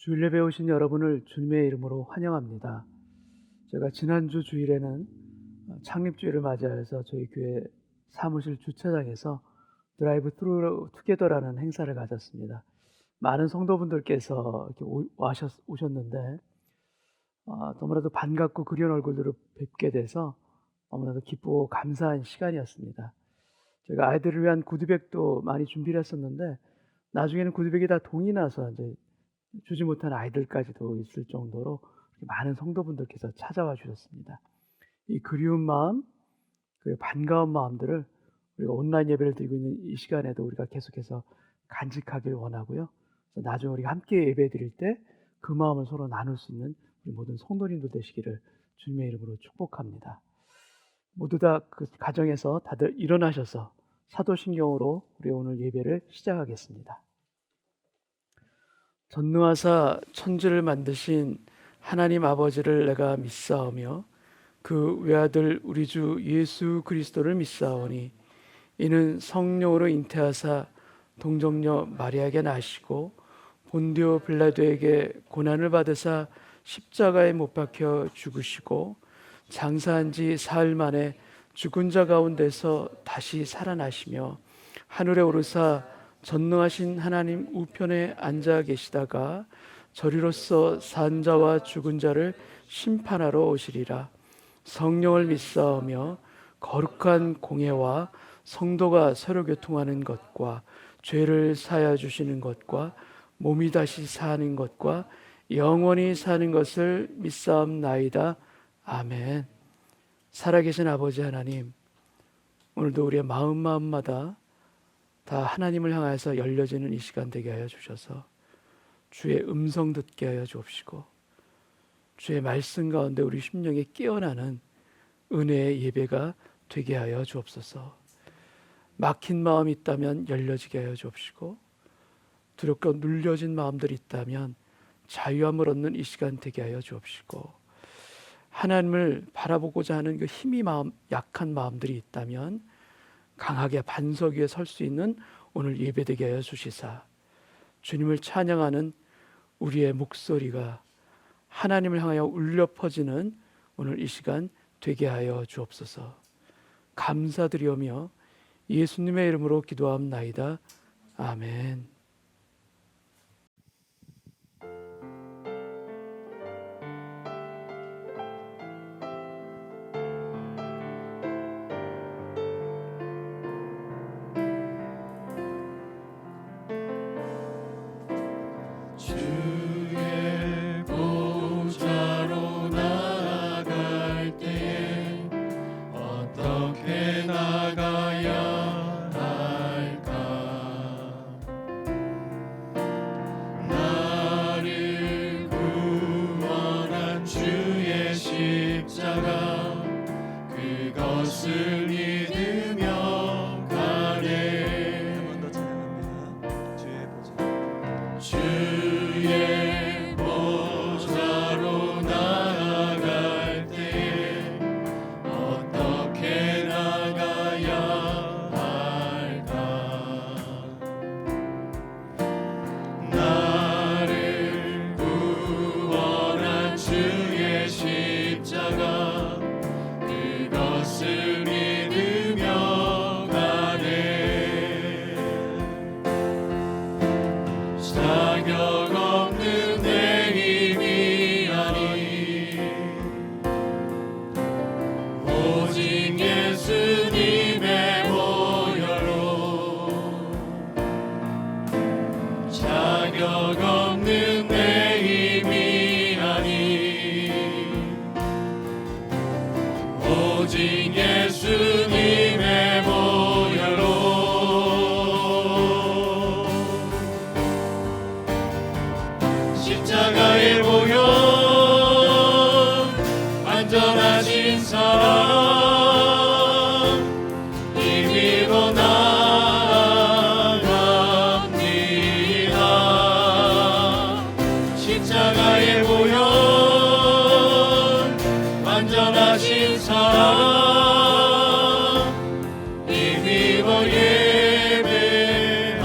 주일 예배 오신 여러분을 주님의 이름으로 환영합니다. 제가 지난주 주일에는 창립주일을 맞이해서 저희 교회 사무실 주차장에서 드라이브 트루 투게더라는 행사를 가졌습니다. 많은 성도분들께서 이렇게 오셨는데 너무나도 반갑고 그리운 얼굴들을 뵙게 돼서 너무나도 기쁘고 감사한 시간이었습니다. 제가 아이들을 위한 구두백도 많이 준비를 했었는데 나중에는 구두백이 다 동이 나서 이제 주지 못한 아이들까지도 있을 정도로 많은 성도분들께서 찾아와 주셨습니다. 이 그리운 마음, 그리고 반가운 마음들을 우리가 온라인 예배를 드리고 있는 이 시간에도 우리가 계속해서 간직하길 원하고요. 그래서 나중에 우리가 함께 예배 드릴 때 그 마음을 서로 나눌 수 있는 우리 모든 성도님들 되시기를 주님의 이름으로 축복합니다. 모두 다 그 가정에서 다들 일어나셔서 사도신경으로 우리 오늘 예배를 시작하겠습니다. 전능하사 천지를 만드신 하나님 아버지를 내가 믿사오며 그 외아들 우리 주 예수 그리스도를 믿사오니 이는 성령으로 잉태하사 동정녀 마리아에게 나시고 본디오 빌라도에게 고난을 받으사 십자가에 못 박혀 죽으시고 장사한 지 사흘 만에 죽은 자 가운데서 다시 살아나시며 하늘에 오르사 전능하신 하나님 우편에 앉아 계시다가 저리로서 산 자와 죽은 자를 심판하러 오시리라. 성령을 믿사오며 거룩한 공회와 성도가 서로 교통하는 것과 죄를 사하여 주시는 것과 몸이 다시 사는 것과 영원히 사는 것을 믿사옵나이다. 아멘. 살아계신 아버지 하나님, 오늘도 우리의 마음마다 다 하나님을 향해서 열려지는 이 시간 되게 하여 주셔서 주의 음성 듣게 하여 주옵시고 주의 말씀 가운데 우리 심령에 깨어나는 은혜의 예배가 되게 하여 주옵소서. 막힌 마음이 있다면 열려지게 하여 주옵시고 두렵고 눌려진 마음들이 있다면 자유함을 얻는 이 시간 되게 하여 주옵시고 하나님을 바라보고자 하는 그 약한 마음들이 있다면 강하게 반석 위에 설 수 있는 오늘 예배되게 하여 주시사 주님을 찬양하는 우리의 목소리가 하나님을 향하여 울려 퍼지는 오늘 이 시간 되게 하여 주옵소서. 감사드리오며 예수님의 이름으로 기도하옵나이다. 아멘. 그것을 믿으며 가네. 한 번 더 찬양합니다. 주의 보좌로 나아갈 때에 어떻게 나가야 할까? 나를 구원한 주의 십자가 그것을 믿으며 가네. 자격 없는 내 힘이 아니 오직 예수님의 보혈로 자격 없는 내 힘이 아니 오직 예수님의 보혈로 십자가의 보혈 완전하신 사랑 힘입어 나갑니다. 십자가의 보혈 완전하신 사랑 힘입어 예배합니다.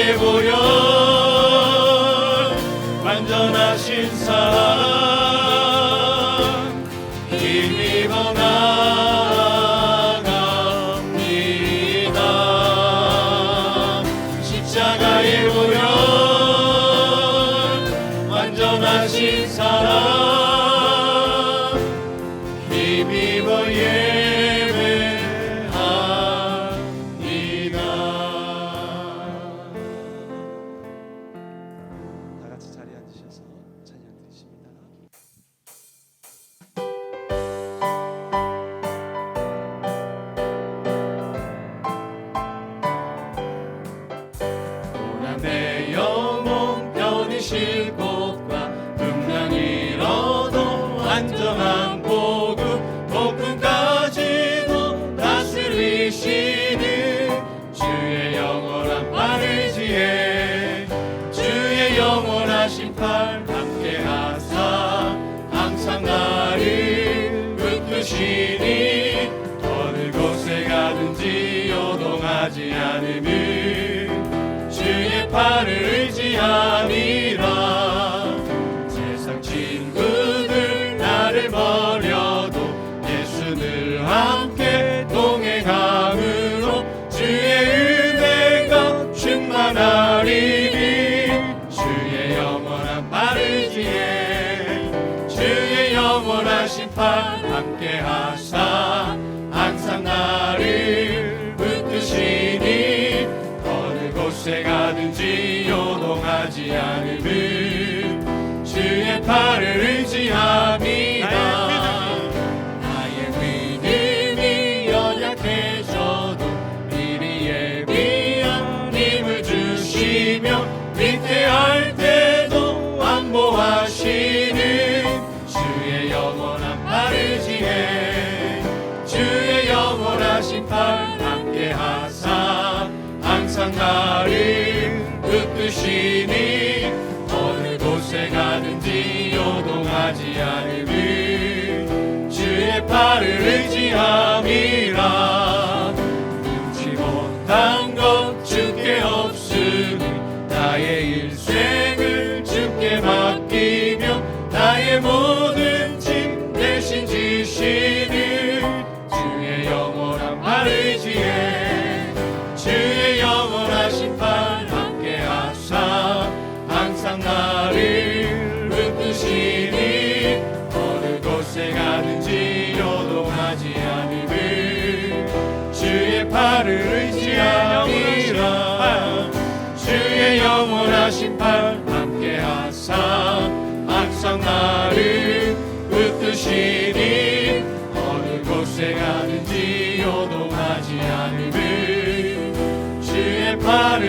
십자가에 보여 완전하신 사랑 힘입어 나아갑니다. 십자가에 보여 완전하신 사랑 힘입어 예배합니다. 다 같이 자리에 앉으셔서 찬양 드리십니다. 내 영혼 편히 쉴 곳과 음량 잃어도 안정한 보급 폭풍까지도 다스리시는 주의 영원한 팔을 지혜 주의 영원하신 팔 함께하사 항상 나를 붙드시니 어느 곳에 가든지 요동하지 않음을 주의 팔을 의지함이라. 세상 친구들 나를 버려도 예수 늘 함께 동행함으로 주의 은혜가 충만하리니 주의 영원한 팔 의지해 주의 영원하신 팔 함께하사 항상 나를 붙드시니 곳에 가든지 요동하지 않음을 주의 팔을 의지함이다. 나의 믿음이 연약해져도 미리 예비한 힘을 주시며 위태할 때도 안보하시는 주의 영원한 팔 의지해 주의 영원하신 팔 함께하사 항상 나를 붙드시니 어느 곳에 가든지 요동하지 않음을 주의 팔을 의지함이라. 눈치 못한 것 주께 없으니 나의 일생을 주께 맡기며 나의 모든 짐 대신 지시는 주의 영원한 팔 의지해 주의 영원하신 팔 함께하사 항상 나를 붙드시니 어느 곳에 가든지 요동하지 않음을 주의 팔을 의지함이라. 주의 영원하신 팔 함께하사 항상 나를 붙드시니 어느 곳에 가든지 요동하지 않음을 주의 팔을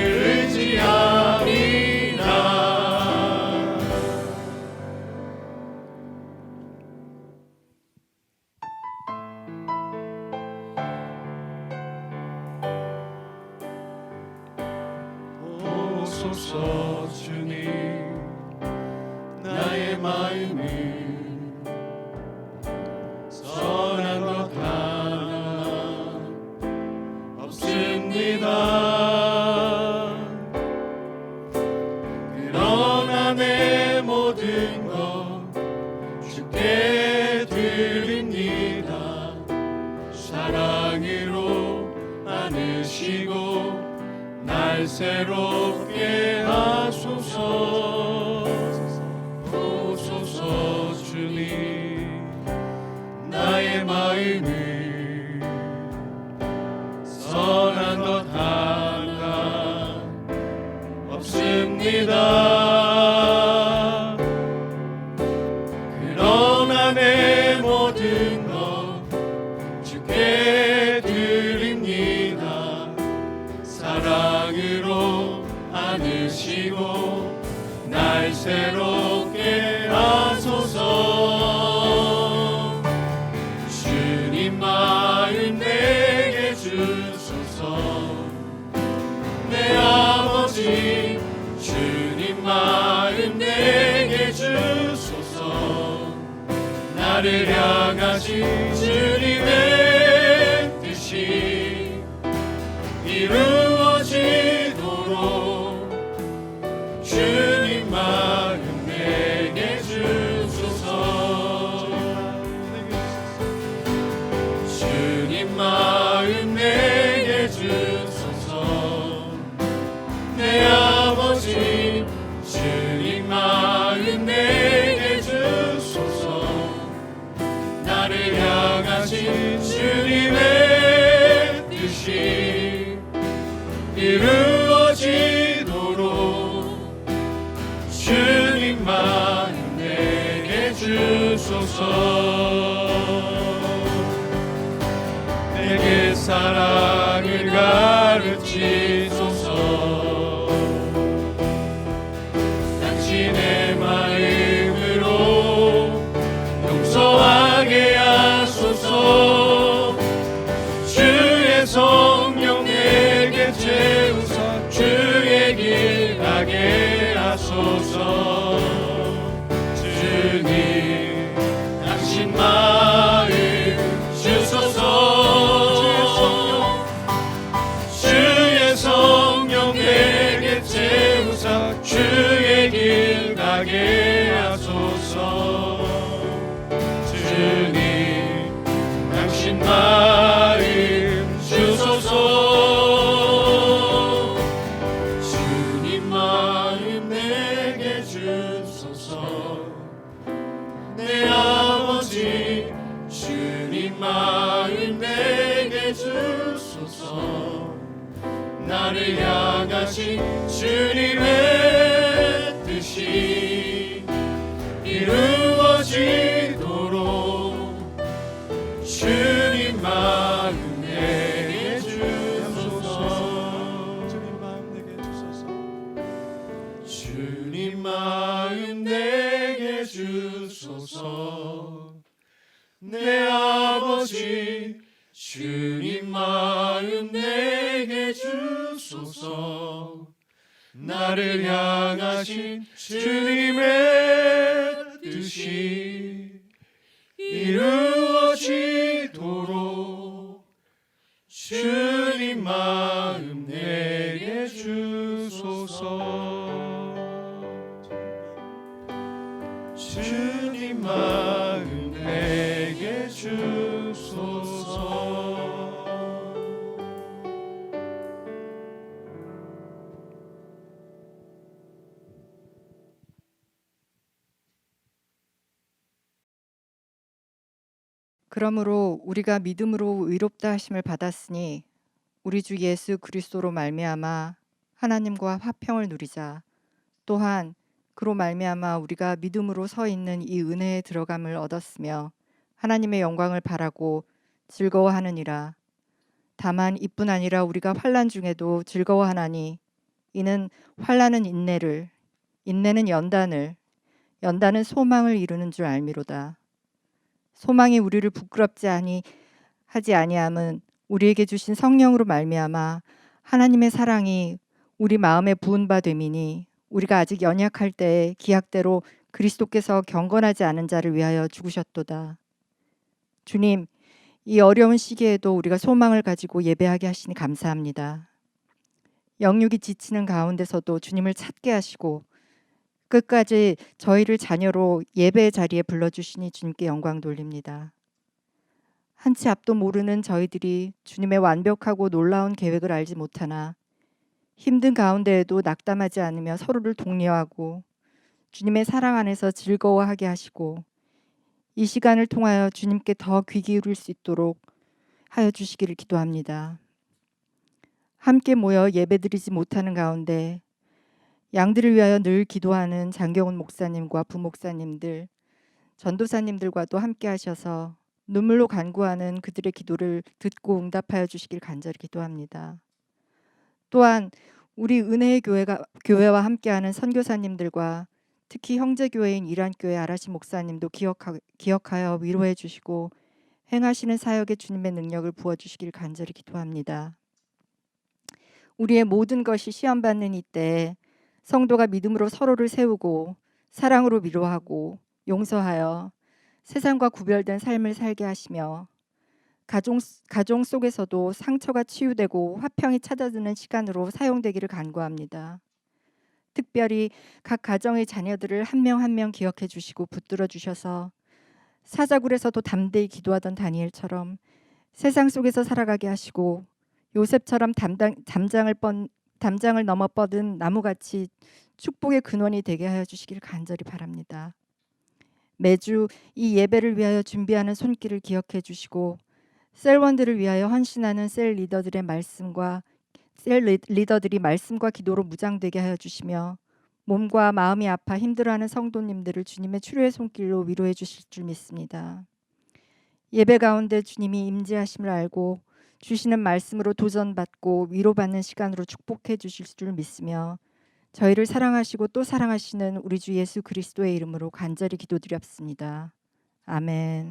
의지함이라. 오소서 주님 나의 마음을 선한 것 하나 없습니다. 그러나 내 모든 것 주께 드립니다. 사랑으로 안으시고 날 새롭게 하소서. 오소서 주님 나의 마음을 선한 것 하나 없습니다. 그러나 내 모든 것 주께 드립니다. 사랑으로 안으시고 날 새롭게 하소서. 주님 마음 내게 주소서. 내 아버지 주님 마음 내게 주소서. 나를 향하신 주님의 뜻이 이루어지도록 마음 내게 주소서. 내 아버지 주님 마음 내게 주소서. 나를 향하신 주님의 뜻이 이루어지도록 주님 마음 내게 주소서. 내게 사랑을 가르치소서. 당신의 마음으로 용서하게 하소서. 주의 성령 내게 채우사 주의 길 가게 하소서. 주님 당신 마음 주소서. 주의 성령 내게 채우사 주의 길 가게 하소서. 주님 당신 마음 주소서. 주님 마음 내게 주소서. 내 아버지 주님 마음 내게 주소서. 나를 향하신 주님의 뜻이 이루어지도록 주님 마음 내게 주소서. 주님 마음 내게 주소서. 주님 마음 내게 주소서. 내 아버지 주님 마음 내게 주소서. 나를 향하신 주님의 뜻이 이루어지도록 주님 마음 내게 주소서. 주님 마음 내게 주소서. 그러므로 우리가 믿음으로 의롭다 하심을 받았으니 우리 주 예수 그리스도로 말미암아 하나님과 화평을 누리자. 또한 그로 말미암아 우리가 믿음으로 서 있는 이 은혜에 들어감을 얻었으며 하나님의 영광을 바라고 즐거워하느니라. 다만 이뿐 아니라 우리가 환난 중에도 즐거워하나니 이는 환난은 인내를, 인내는 연단을, 연단은 소망을 이루는 줄 알미로다. 소망이 우리를 부끄럽지 하지 아니함은 우리에게 주신 성령으로 말미암아 하나님의 사랑이 우리 마음에 부은 바 됨이니 우리가 아직 연약할 때에 기약대로 그리스도께서 경건하지 않은 자를 위하여 죽으셨도다. 주님, 이 어려운 시기에도 우리가 소망을 가지고 예배하게 하시니 감사합니다. 영육이 지치는 가운데서도 주님을 찾게 하시고 끝까지 저희를 자녀로 예배의 자리에 불러주시니 주님께 영광 돌립니다. 한치 앞도 모르는 저희들이 주님의 완벽하고 놀라운 계획을 알지 못하나 힘든 가운데에도 낙담하지 않으며 서로를 독려하고 주님의 사랑 안에서 즐거워하게 하시고 이 시간을 통하여 주님께 더 귀 기울일 수 있도록 하여 주시기를 기도합니다. 함께 모여 예배드리지 못하는 가운데 양들을 위하여 늘 기도하는 장경훈 목사님과 부목사님들, 전도사님들과도 함께 하셔서 눈물로 간구하는 그들의 기도를 듣고 응답하여 주시길 간절히 기도합니다. 또한 우리 은혜의 교회와 함께하는 선교사님들과 특히 형제교회인 이란교회 아라시 목사님도 기억하여 위로해 주시고 행하시는 사역에 주님의 능력을 부어주시길 간절히 기도합니다. 우리의 모든 것이 시험받는 이때에 성도가 믿음으로 서로를 세우고 사랑으로 위로하고 용서하여 세상과 구별된 삶을 살게 하시며 가정 속에서도 상처가 치유되고 화평이 찾아드는 시간으로 사용되기를 간구합니다. 특별히 각 가정의 자녀들을 한 명 한 명 기억해 주시고 붙들어 주셔서 사자굴에서도 담대히 기도하던 다니엘처럼 세상 속에서 살아가게 하시고 요셉처럼 담장을 넘어 뻗은 나무같이 축복의 근원이 되게 하여 주시기를 간절히 바랍니다. 매주 이 예배를 위하여 준비하는 손길을 기억해 주시고 셀원들을 위하여 헌신하는 리더들이 말씀과 기도로 무장되게 하여 주시며 몸과 마음이 아파 힘들어하는 성도님들을 주님의 치료의 손길로 위로해 주실 줄 믿습니다. 예배 가운데 주님이 임재하심을 알고 주시는 말씀으로 도전받고 위로받는 시간으로 축복해 주실 줄 믿으며 저희를 사랑하시고 또 사랑하시는 우리 주 예수 그리스도의 이름으로 간절히 기도드렸습니다. 아멘.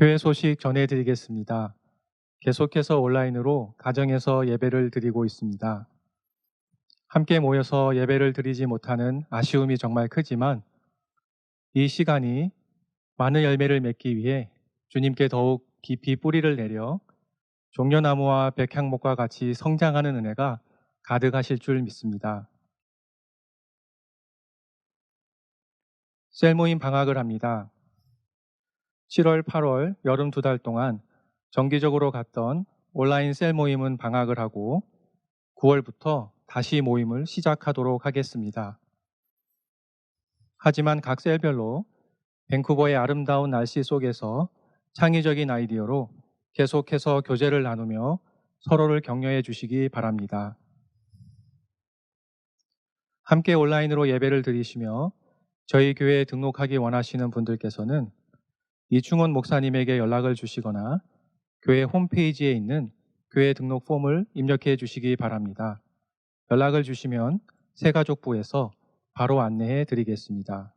교회 소식 전해드리겠습니다. 계속해서 온라인으로 가정에서 예배를 드리고 있습니다. 함께 모여서 예배를 드리지 못하는 아쉬움이 정말 크지만 이 시간이 많은 열매를 맺기 위해 주님께 더욱 깊이 뿌리를 내려 종려나무와 백향목과 같이 성장하는 은혜가 가득하실 줄 믿습니다. 셀 모임 방학을 합니다. 7월, 8월 여름 2달 동안 정기적으로 갔던 온라인 셀 모임은 방학을 하고 9월부터 다시 모임을 시작하도록 하겠습니다. 하지만 각 셀별로 밴쿠버의 아름다운 날씨 속에서 창의적인 아이디어로 계속해서 교제를 나누며 서로를 격려해 주시기 바랍니다. 함께 온라인으로 예배를 드리시며 저희 교회에 등록하기 원하시는 분들께서는 이충원 목사님에게 연락을 주시거나 교회 홈페이지에 있는 교회 등록 폼을 입력해 주시기 바랍니다. 연락을 주시면 새가족부에서 바로 안내해 드리겠습니다.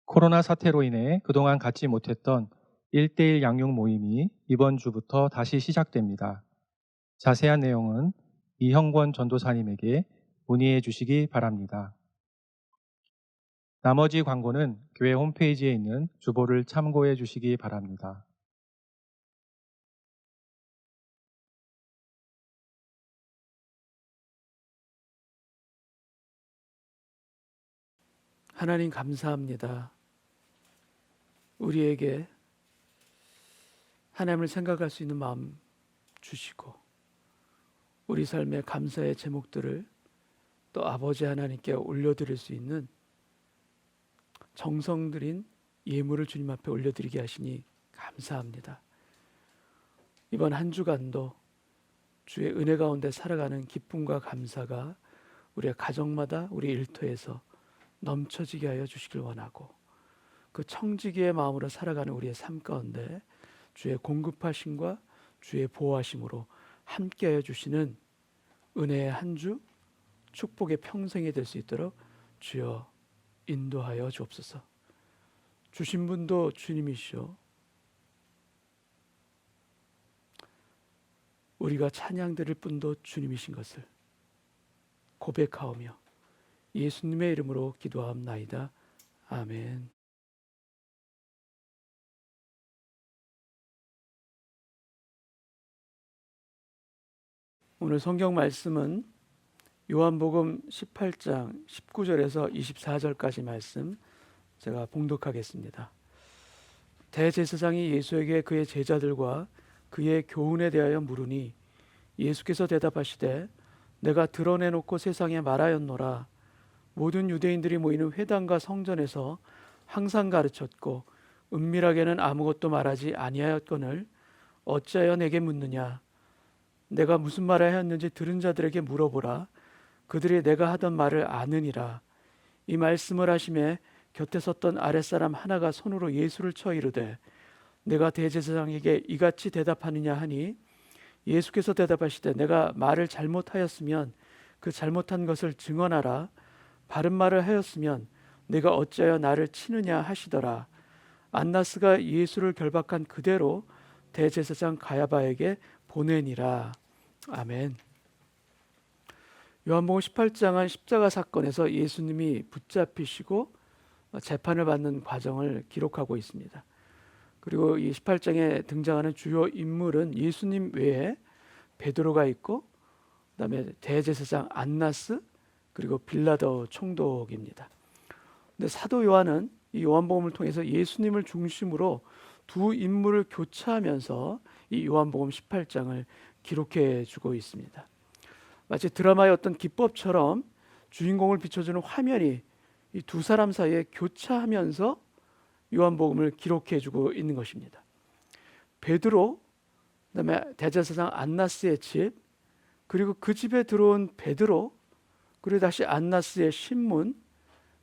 코로나 사태로 인해 그동안 갖지 못했던 1:1 양육 모임이 이번 주부터 다시 시작됩니다. 자세한 내용은 이형권 전도사님에게 문의해 주시기 바랍니다. 나머지 광고는 교회 홈페이지에 있는 주보를 참고해 주시기 바랍니다. 하나님 감사합니다. 우리에게 하나님을 생각할 수 있는 마음 주시고 우리 삶의 감사의 제목들을 또 아버지 하나님께 올려드릴 수 있는 정성 들인 예물을 주님 앞에 올려드리게 하시니 감사합니다. 이번 한 주간도 주의 은혜 가운데 살아가는 기쁨과 감사가 우리의 가정마다 우리 일터에서 넘쳐지게 하여 주시길 원하고 그 청지기의 마음으로 살아가는 우리의 삶 가운데 주의 공급하심과 주의 보호하심으로 함께하여 주시는 은혜의 한 주 축복의 평생이 될 수 있도록 주여 인도하여 주옵소서. 주신 분도 주님이시오. 우리가 찬양 드릴 분도 주님이신 것을 고백하오며 예수님의 이름으로 기도하옵나이다. 아멘. 오늘 성경 말씀은 요한복음 18장 19절에서 24절까지 말씀 제가 봉독하겠습니다. 대제사장이 예수에게 그의 제자들과 그의 교훈에 대하여 물으니 예수께서 대답하시되 내가 드러내놓고 세상에 말하였노라. 모든 유대인들이 모이는 회당과 성전에서 항상 가르쳤고 은밀하게는 아무것도 말하지 아니하였거늘 어찌하여 내게 묻느냐. 내가 무슨 말을 하였는지 들은 자들에게 물어보라. 그들이 내가 하던 말을 아느니라. 이 말씀을 하심에 곁에 섰던 아랫사람 하나가 손으로 예수를 쳐 이르되 내가 대제사장에게 이같이 대답하느냐 하니 예수께서 대답하시되 내가 말을 잘못하였으면 그 잘못한 것을 증언하라. 바른 말을 하였으면 내가 어찌하여 나를 치느냐 하시더라. 안나스가 예수를 결박한 그대로 대제사장 가야바에게 보내니라. 아멘. 요한복음 18장은 십자가 사건에서 예수님이 붙잡히시고 재판을 받는 과정을 기록하고 있습니다. 그리고 이 18장에 등장하는 주요 인물은 예수님 외에 베드로가 있고 그다음에 대제사장 안나스 그리고 빌라도 총독입니다. 근데 사도 요한은 이 요한복음을 통해서 예수님을 중심으로 두 인물을 교차하면서 이 요한복음 18장을 기록해 주고 있습니다. 마치 드라마의 어떤 기법처럼 주인공을 비춰주는 화면이 이 두 사람 사이에 교차하면서 요한복음을 기록해 주고 있는 것입니다. 베드로, 그다음에 대제사장 안나스의 집, 그리고 그 집에 들어온 베드로, 그리고 다시 안나스의 신문,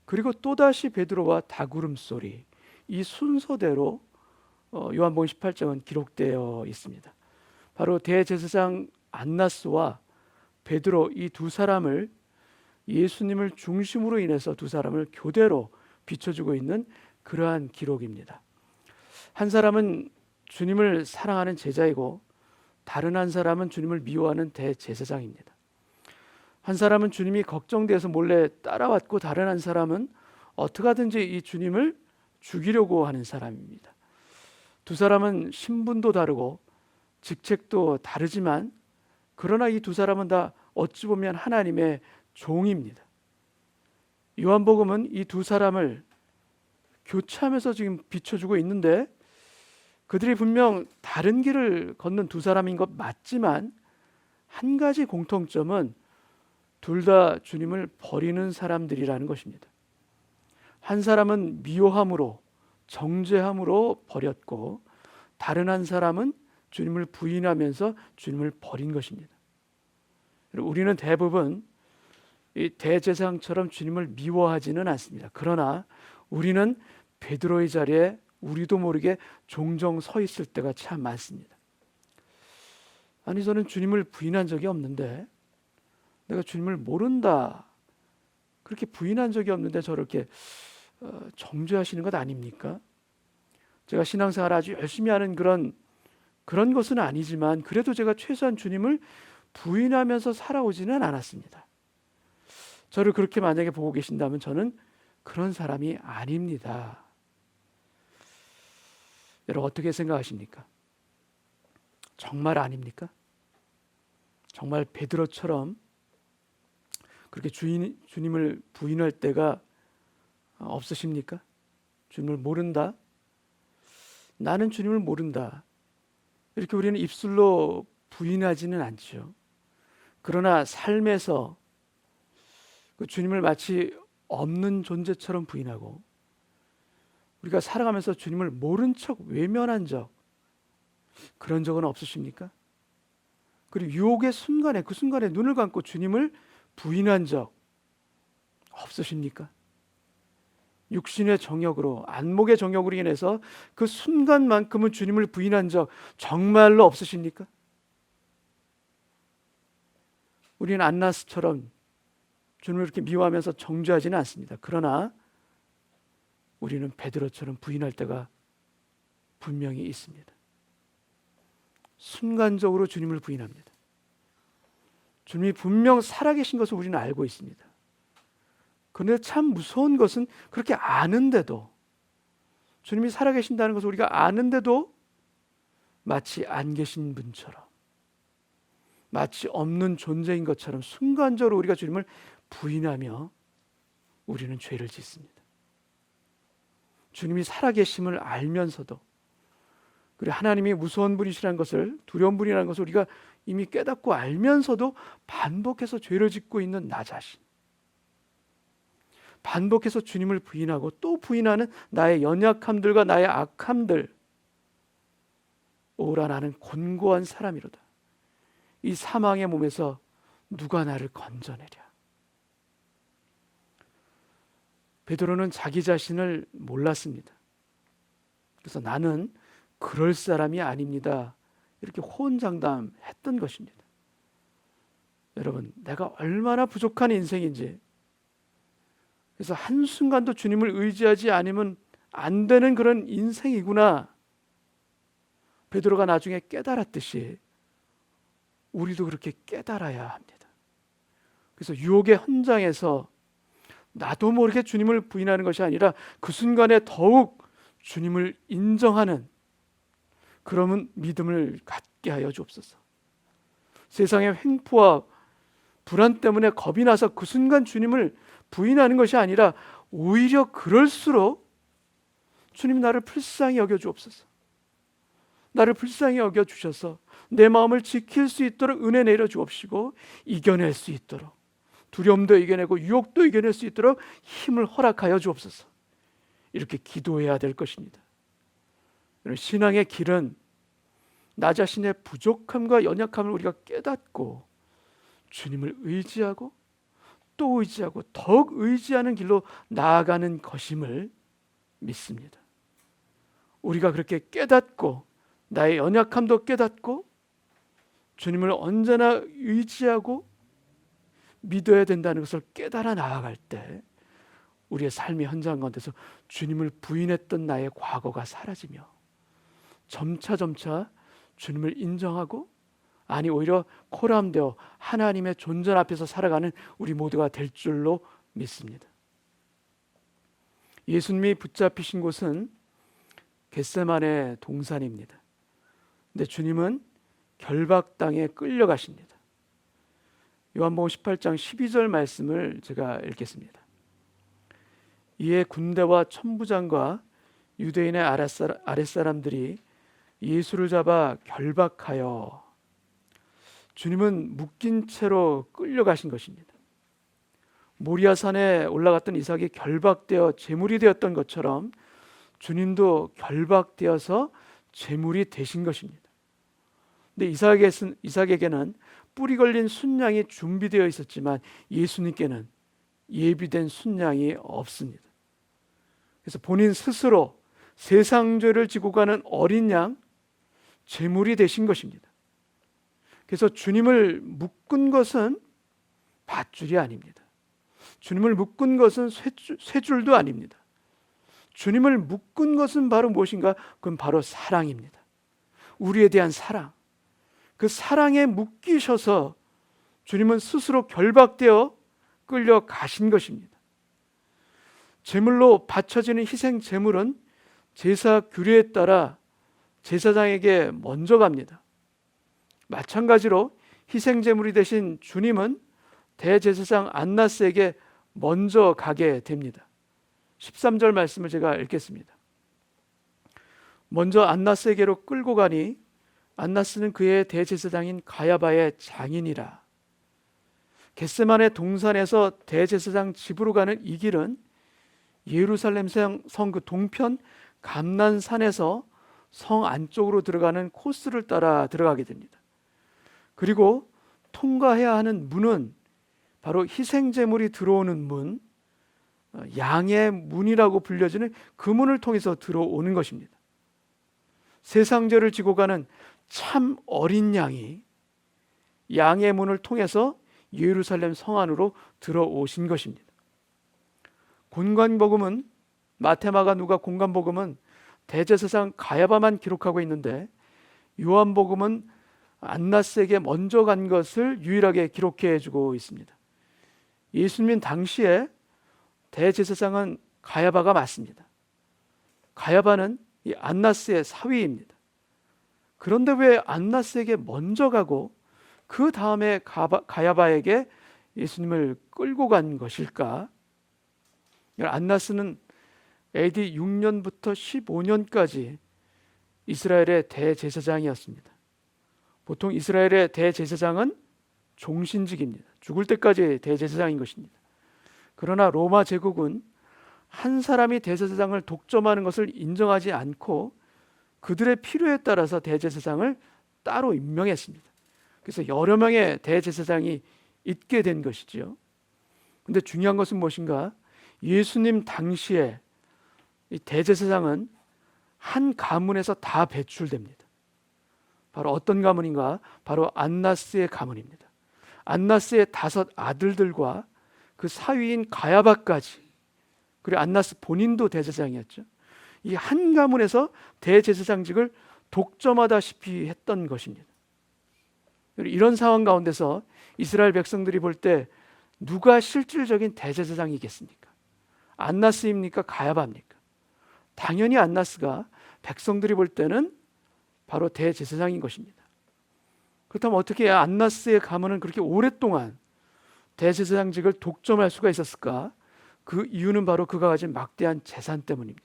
그리고 또다시 베드로와 닭울음 소리, 이 순서대로 요한복음 18장은 기록되어 있습니다. 바로 대제사장 안나스와 베드로 이 두 사람을 예수님을 중심으로 인해서 두 사람을 교대로 비춰주고 있는 그러한 기록입니다. 한 사람은 주님을 사랑하는 제자이고 다른 한 사람은 주님을 미워하는 대제사장입니다. 한 사람은 주님이 걱정돼서 몰래 따라왔고 다른 한 사람은 어떻게 하든지 이 주님을 죽이려고 하는 사람입니다. 두 사람은 신분도 다르고 직책도 다르지만 그러나 이 두 사람은 다 어찌 보면 하나님의 종입니다. 요한복음은 이 두 사람을 교차하면서 지금 비춰주고 있는데 그들이 분명 다른 길을 걷는 두 사람인 것 맞지만 한 가지 공통점은 둘 다 주님을 버리는 사람들이라는 것입니다. 한 사람은 미워함으로 정죄함으로 버렸고 다른 한 사람은 주님을 부인하면서 주님을 버린 것입니다. 우리는 대부분 이 대제사장처럼 주님을 미워하지는 않습니다. 그러나 우리는 베드로의 자리에 우리도 모르게 종종 서 있을 때가 참 많습니다. 아니, 저는 주님을 부인한 적이 없는데, 내가 주님을 모른다 그렇게 부인한 적이 없는데 저렇게 정죄하시는 것 아닙니까? 제가 신앙생활 아주 열심히 하는 그런 것은 아니지만 그래도 제가 최소한 주님을 부인하면서 살아오지는 않았습니다. 저를 그렇게 만약에 보고 계신다면 저는 그런 사람이 아닙니다. 여러분 어떻게 생각하십니까? 정말 아닙니까? 정말 베드로처럼 그렇게 주님을 부인할 때가 없으십니까? 주님을 모른다? 나는 주님을 모른다. 이렇게 우리는 입술로 부인하지는 않죠. 그러나 삶에서 그 주님을 마치 없는 존재처럼 부인하고 우리가 살아가면서 주님을 모른 척 외면한 적, 그런 적은 없으십니까? 그리고 유혹의 순간에, 그 순간에 눈을 감고 주님을 부인한 적 없으십니까? 육신의 정욕으로, 안목의 정욕으로 인해서 그 순간만큼은 주님을 부인한 적 정말로 없으십니까? 우리는 안나스처럼 주님을 이렇게 미워하면서 정죄하지는 않습니다. 그러나 우리는 베드로처럼 부인할 때가 분명히 있습니다. 순간적으로 주님을 부인합니다. 주님이 분명 살아계신 것을 우리는 알고 있습니다. 그런데 참 무서운 것은 그렇게 아는데도, 주님이 살아계신다는 것을 우리가 아는데도 마치 안 계신 분처럼, 마치 없는 존재인 것처럼 순간적으로 우리가 주님을 부인하며 우리는 죄를 짓습니다. 주님이 살아계심을 알면서도, 그리고 하나님이 무서운 분이시라는 것을, 두려운 분이라는 것을 우리가 이미 깨닫고 알면서도 반복해서 죄를 짓고 있는 나 자신, 반복해서 주님을 부인하고 또 부인하는 나의 연약함들과 나의 악함들, 오라 나는 곤고한 사람이로다. 이 사망의 몸에서 누가 나를 건져내랴. 베드로는 자기 자신을 몰랐습니다. 그래서 나는 그럴 사람이 아닙니다, 이렇게 호언장담했던 것입니다. 여러분, 내가 얼마나 부족한 인생인지, 그래서 한순간도 주님을 의지하지 않으면 안 되는 그런 인생이구나, 베드로가 나중에 깨달았듯이 우리도 그렇게 깨달아야 합니다. 그래서 유혹의 현장에서 나도 모르게 주님을 부인하는 것이 아니라 그 순간에 더욱 주님을 인정하는 그러면 믿음을 갖게 하여 주옵소서. 세상의 횡포와 불안 때문에 겁이 나서 그 순간 주님을 부인하는 것이 아니라 오히려 그럴수록 주님 나를 불쌍히 여겨 주옵소서. 나를 불쌍히 여겨 주셔서 내 마음을 지킬 수 있도록 은혜 내려 주옵시고 이겨낼 수 있도록, 두려움도 이겨내고 유혹도 이겨낼 수 있도록 힘을 허락하여 주옵소서. 이렇게 기도해야 될 것입니다. 신앙의 길은 나 자신의 부족함과 연약함을 우리가 깨닫고 주님을 의지하고 또 의지하고 더욱 의지하는 길로 나아가는 것임을 믿습니다. 우리가 그렇게 깨닫고 나의 연약함도 깨닫고 주님을 언제나 의지하고 믿어야 된다는 것을 깨달아 나아갈 때 우리의 삶의 현장 가운데서 주님을 부인했던 나의 과거가 사라지며 점차 주님을 인정하고, 아니 오히려 코람되어 하나님의 존재 앞에서 살아가는 우리 모두가 될 줄로 믿습니다. 예수님이 붙잡히신 곳은 겟세마네 동산입니다. 근데 주님은 결박당에 끌려가십니다. 요한복음 18장 12절 말씀을 제가 읽겠습니다. 이에 군대와 천부장과 유대인의 아랫사람들이 예수를 잡아 결박하여, 주님은 묶인 채로 끌려가신 것입니다. 모리아산에 올라갔던 이삭이 결박되어 제물이 되었던 것처럼 주님도 결박되어서 제물이 되신 것입니다. 근데 이삭에게는 뿔이 걸린 순양이 준비되어 있었지만 예수님께는 예비된 순양이 없습니다. 그래서 본인 스스로 세상 죄를 지고 가는 어린 양, 제물이 되신 것입니다. 그래서 주님을 묶은 것은 밧줄이 아닙니다. 주님을 묶은 것은 쇠줄도 아닙니다. 주님을 묶은 것은 바로 무엇인가? 그건 바로 사랑입니다. 우리에 대한 사랑. 그 사랑에 묶이셔서 주님은 스스로 결박되어 끌려가신 것입니다. 제물로 바쳐지는 희생 제물은 제사 규례에 따라 제사장에게 먼저 갑니다. 마찬가지로 희생 제물이 되신 주님은 대제사장 안나스에게 먼저 가게 됩니다. 13절 말씀을 제가 읽겠습니다. 먼저 안나스에게로 끌고 가니 안나스는 그의 대제사장인 가야바의 장인이라. 겟세마네 동산에서 대제사장 집으로 가는 이 길은 예루살렘 성 그 동편 감난산에서 성 안쪽으로 들어가는 코스를 따라 들어가게 됩니다. 그리고 통과해야 하는 문은 바로 희생제물이 들어오는 문, 양의 문이라고 불려지는 그 문을 통해서 들어오는 것입니다. 세상죄를 지고 가는 참 어린 양이 양의 문을 통해서 예루살렘 성 안으로 들어오신 것입니다. 공관복음은 마태, 마가, 누가 공관복음은 대제사장 가야바만 기록하고 있는데 요한복음은 안나스에게 먼저 간 것을 유일하게 기록해 주고 있습니다. 예수님 당시에 대제사장은 가야바가 맞습니다. 가야바는 이 안나스의 사위입니다. 그런데 왜 안나스에게 먼저 가고 그 다음에 가야바에게 예수님을 끌고 간 것일까? 안나스는 AD 6년부터 15년까지 이스라엘의 대제사장이었습니다. 보통 이스라엘의 대제사장은 종신직입니다. 죽을 때까지 대제사장인 것입니다. 그러나 로마 제국은 한 사람이 대제사장을 독점하는 것을 인정하지 않고 그들의 필요에 따라서 대제사장을 따로 임명했습니다. 그래서 여러 명의 대제사장이 있게 된 것이지요. 그런데 중요한 것은 무엇인가? 예수님 당시에 이 대제사장은 한 가문에서 다 배출됩니다. 바로 어떤 가문인가? 바로 안나스의 가문입니다. 안나스의 5 아들들과 그 사위인 가야바까지, 그리고 안나스 본인도 대제사장이었죠. 이 한 가문에서 대제사장직을 독점하다시피 했던 것입니다. 이런 상황 가운데서 이스라엘 백성들이 볼 때 누가 실질적인 대제사장이겠습니까? 안나스입니까? 가야바입니까? 당연히 안나스가 백성들이 볼 때는 바로 대제사장인 것입니다. 그렇다면 어떻게 안나스의 가문은 그렇게 오랫동안 대제사장직을 독점할 수가 있었을까? 그 이유는 바로 그가 가진 막대한 재산 때문입니다.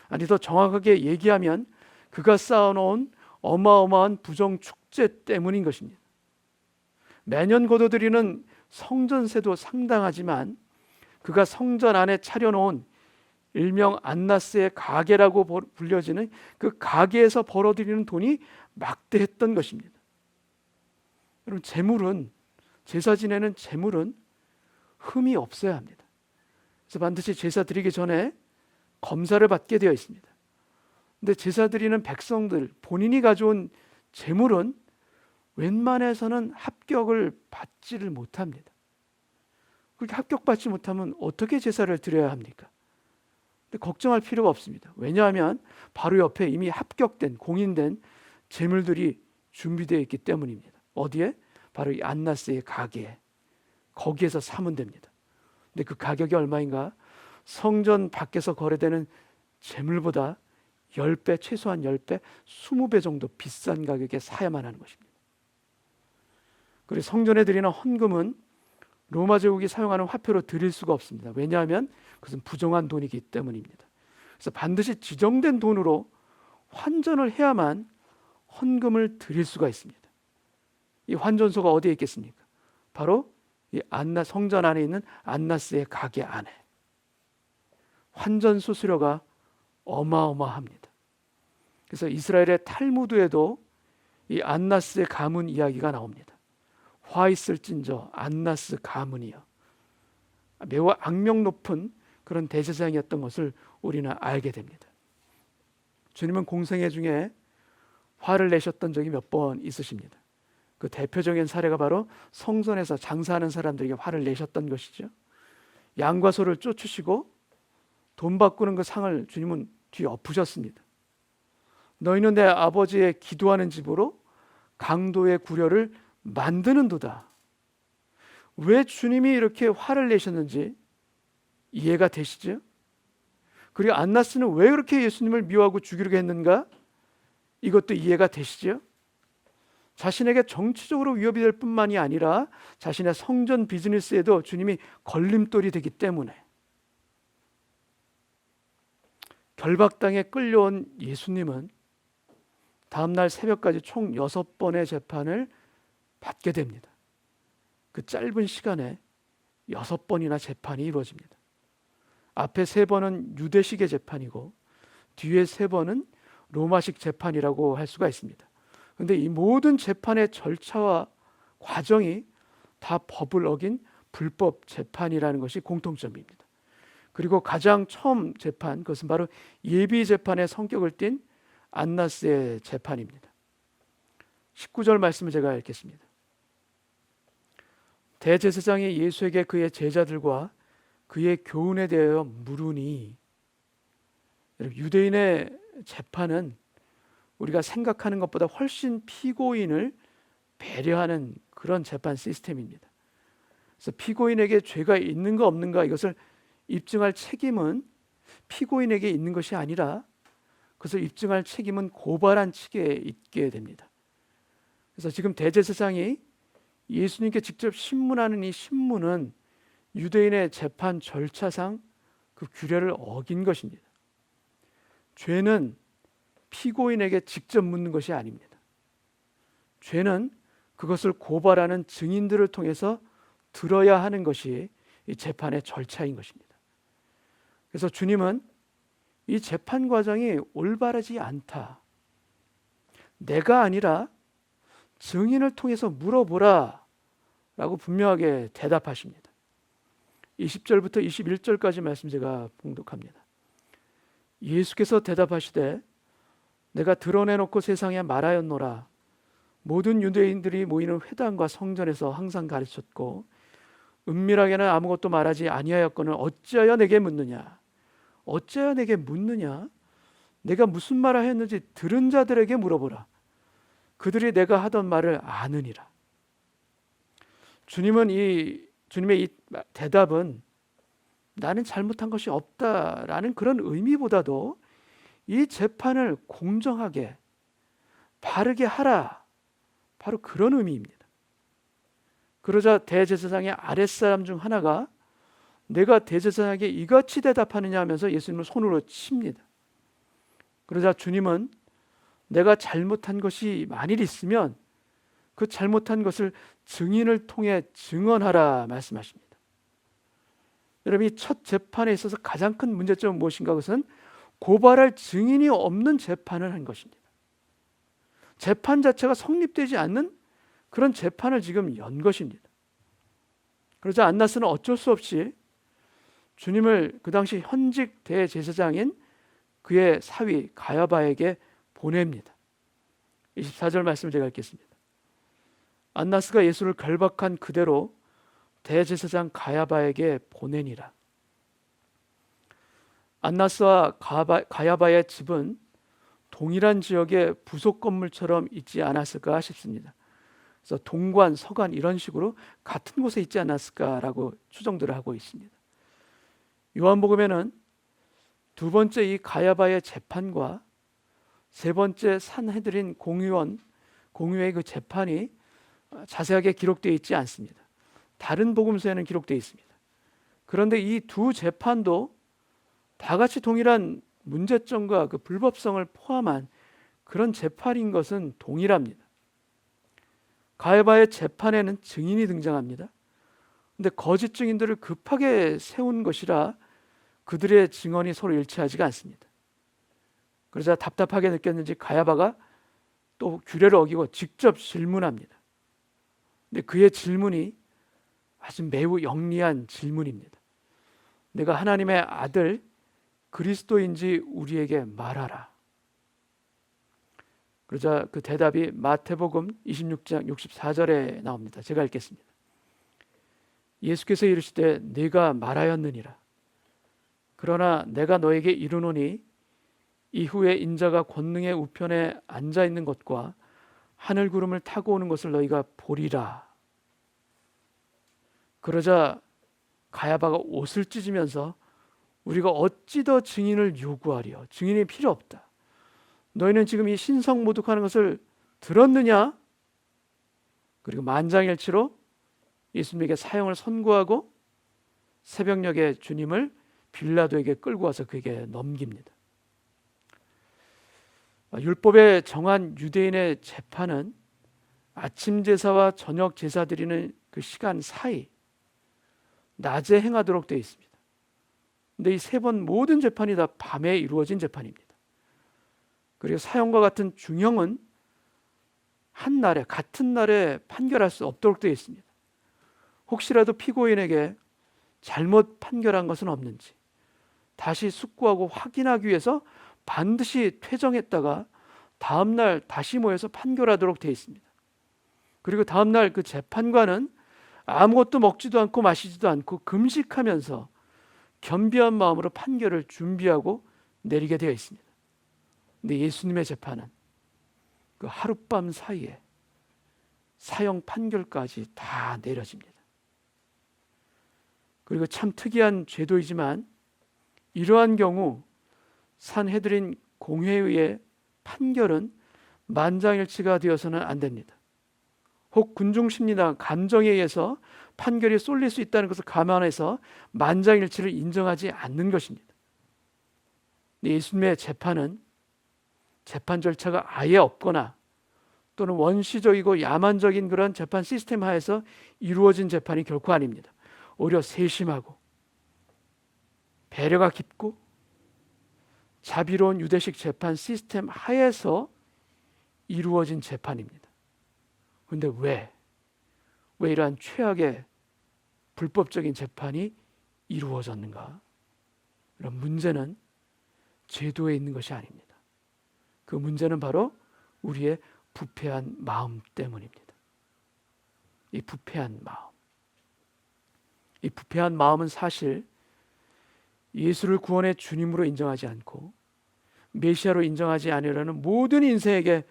아니, 더 정확하게 얘기하면 그가 쌓아놓은 어마어마한 부정 축제 때문인 것입니다. 매년 거둬들이는 성전세도 상당하지만 그가 성전 안에 차려놓은 일명 안나스의 가게라고 불려지는 그 가게에서 벌어들이는 돈이 막대했던 것입니다. 여러분, 재물은, 제사 지내는 재물은 흠이 없어야 합니다. 그래서 반드시 제사 드리기 전에 검사를 받게 되어 있습니다. 그런데 제사 드리는 백성들, 본인이 가져온 재물은 웬만해서는 합격을 받지를 못합니다. 그렇게 합격받지 못하면 어떻게 제사를 드려야 합니까? 근데 걱정할 필요가 없습니다. 왜냐하면 바로 옆에 이미 합격된, 공인된 재물들이 준비되어 있기 때문입니다. 어디에? 바로 이 안나스의 가게에, 거기에서 사면 됩니다. 근데 그 가격이 얼마인가? 성전 밖에서 거래되는 재물보다 10배, 최소한 10배, 20배 정도 비싼 가격에 사야만 하는 것입니다. 그리고 성전에 드리는 헌금은 로마 제국이 사용하는 화폐로 드릴 수가 없습니다. 왜냐하면 그것은 부정한 돈이기 때문입니다. 그래서 반드시 지정된 돈으로 환전을 해야만 헌금을 드릴 수가 있습니다. 이 환전소가 어디에 있겠습니까? 바로 이 성전 안에 있는 안나스의 가게 안에. 환전 수수료가 어마어마합니다. 그래서 이스라엘의 탈무드에도 이 안나스의 가문 이야기가 나옵니다. 화 있을진저 안나스 가문이여. 매우 악명 높은 그런 대제사장이었던 것을 우리는 알게 됩니다. 주님은 공생애 중에 화를 내셨던 적이 몇 번 있으십니다. 그 대표적인 사례가 바로 성전에서 장사하는 사람들에게 화를 내셨던 것이죠. 양과 소를 쫓으시고 돈 바꾸는 그 상을 주님은 뒤엎으셨습니다. 너희는 내 아버지의 기도하는 집으로 강도의 구려를 만드는도다. 왜 주님이 이렇게 화를 내셨는지 이해가 되시죠? 그리고 안나스는 왜 그렇게 예수님을 미워하고 죽이려고 했는가? 이것도 이해가 되시죠? 자신에게 정치적으로 위협이 될 뿐만이 아니라 자신의 성전 비즈니스에도 주님이 걸림돌이 되기 때문에 결박당에 끌려온 예수님은 다음날 새벽까지 총 6번의 재판을 받게 됩니다. 그 짧은 시간에 6번이나 재판이 이루어집니다. 앞에 3번은 유대식의 재판이고 뒤에 3번은 로마식 재판이라고 할 수가 있습니다. 그런데 이 모든 재판의 절차와 과정이 다 법을 어긴 불법 재판이라는 것이 공통점입니다. 그리고 가장 처음 재판, 그것은 바로 예비 재판의 성격을 띤 안나스의 재판입니다. 19절 말씀을 제가 읽겠습니다. 대제사장이 예수에게 그의 제자들과 그의 교훈에 대하여 물으니, 유대인의 재판은 우리가 생각하는 것보다 훨씬 피고인을 배려하는 그런 재판 시스템입니다. 그래서 피고인에게 죄가 있는가 없는가 이것을 입증할 책임은 피고인에게 있는 것이 아니라 그것을 입증할 책임은 고발한 측에 있게 됩니다. 그래서 지금 대제사장이 예수님께 직접 신문하는 이 신문은 유대인의 재판 절차상 그 규례를 어긴 것입니다. 죄는 피고인에게 직접 묻는 것이 아닙니다. 죄는 그것을 고발하는 증인들을 통해서 들어야 하는 것이 이 재판의 절차인 것입니다. 그래서 주님은 이 재판 과정이 올바르지 않다. 내가 아니라 증인을 통해서 물어보라 라고 분명하게 대답하십니다. 20절부터 21절까지 말씀 제가 봉독합니다. 예수께서 대답하시되 내가 드러내놓고 세상에 말하였노라. 모든 유대인들이 모이는 회당과 성전에서 항상 가르쳤고 은밀하게는 아무것도 말하지 아니하였거늘 어찌하여 내게 묻느냐? 어찌하여 내게 묻느냐? 내가 무슨 말을 했는지 들은 자들에게 물어보라. 그들이 내가 하던 말을 아느니라. 주님의 이 대답은 나는 잘못한 것이 없다라는 그런 의미보다도 이 재판을 공정하게 바르게 하라, 바로 그런 의미입니다. 그러자 대제사장의 아랫사람 중 하나가 내가 대제사장에게 이같이 대답하느냐 하면서 예수님을 손으로 칩니다. 그러자 주님은 내가 잘못한 것이 만일 있으면 그 잘못한 것을 증인을 통해 증언하라 말씀하십니다. 여러분, 이 첫 재판에 있어서 가장 큰 문제점은 무엇인가? 그것은 고발할 증인이 없는 재판을 한 것입니다. 재판 자체가 성립되지 않는 그런 재판을 지금 연 것입니다. 그러자 안나스는 어쩔 수 없이 주님을 그 당시 현직 대제사장인 그의 사위 가야바에게 보냅니다. 24절 말씀을 제가 읽겠습니다. 안나스가 예수를 결박한 그대로 대제사장 가야바에게 보내니라. 안나스와 가야바의 집은 동일한 지역의 부속 건물처럼 있지 않았을까 싶습니다. 그래서 동관, 서관 이런 식으로 같은 곳에 있지 않았을까라고 추정들을 하고 있습니다. 요한복음에는 두 번째 이 가야바의 재판과 세 번째 산헤드린 공의회의 그 재판이 자세하게 기록되어 있지 않습니다. 다른 복음서에는 기록되어 있습니다. 그런데 이 두 재판도 다 같이 동일한 문제점과 그 불법성을 포함한 그런 재판인 것은 동일합니다. 가야바의 재판에는 증인이 등장합니다. 그런데 거짓 증인들을 급하게 세운 것이라 그들의 증언이 서로 일치하지가 않습니다. 그러자 답답하게 느꼈는지 가야바가 또 규례를 어기고 직접 질문합니다. 근데 그의 질문이 아주 매우 영리한 질문입니다. 내가 하나님의 아들 그리스도인지 우리에게 말하라. 그러자 그 대답이 마태복음 26장 64절에 나옵니다. 제가 읽겠습니다. 예수께서 이르시되 네가 말하였느니라. 그러나 내가 너에게 이르노니 이후에 인자가 권능의 우편에 앉아 있는 것과 하늘 구름을 타고 오는 것을 너희가 보리라. 그러자 가야바가 옷을 찢으면서 우리가 어찌 더 증인을 요구하리요? 증인이 필요 없다. 너희는 지금 이 신성모독하는 것을 들었느냐? 그리고 만장일치로 예수님에게 사형을 선고하고 새벽녘에 주님을 빌라도에게 끌고 와서 그에게 넘깁니다. 율법에 정한 유대인의 재판은 아침 제사와 저녁 제사 드리는 그 시간 사이 낮에 행하도록 되어 있습니다. 근데 이 세 번 모든 재판이 다 밤에 이루어진 재판입니다. 그리고 사형과 같은 중형은 한 날에 같은 날에 판결할 수 없도록 되어 있습니다. 혹시라도 피고인에게 잘못 판결한 것은 없는지 다시 숙고하고 확인하기 위해서 반드시 퇴정했다가 다음날 다시 모여서 판결하도록 되어 있습니다. 그리고 다음날 그 재판관은 아무것도 먹지도 않고 마시지도 않고 금식하면서 겸비한 마음으로 판결을 준비하고 내리게 되어 있습니다. 근데 예수님의 재판은 그 하룻밤 사이에 사형 판결까지 다 내려집니다. 그리고 참 특이한 제도이지만 이러한 경우 산헤드린 공회의의 판결은 만장일치가 되어서는 안 됩니다. 혹 군중심리나 감정에 의해서 판결이 쏠릴 수 있다는 것을 감안해서 만장일치를 인정하지 않는 것입니다. 예수님의 재판은 재판 절차가 아예 없거나 또는 원시적이고 야만적인 그런 재판 시스템 하에서 이루어진 재판이 결코 아닙니다. 오히려 세심하고 배려가 깊고 자비로운 유대식 재판 시스템 하에서 이루어진 재판입니다. 그런데 왜 이러한 최악의 불법적인 재판이 이루어졌는가? 이런 문제는 제도에 있는 것이 아닙니다. 그 문제는 바로 우리의 부패한 마음 때문입니다. 이 부패한 마음. 이 부패한 마음은 사실 예수를 구원의 주님으로 인정하지 않고 메시아로 인정하지 않으려는 모든 인생에게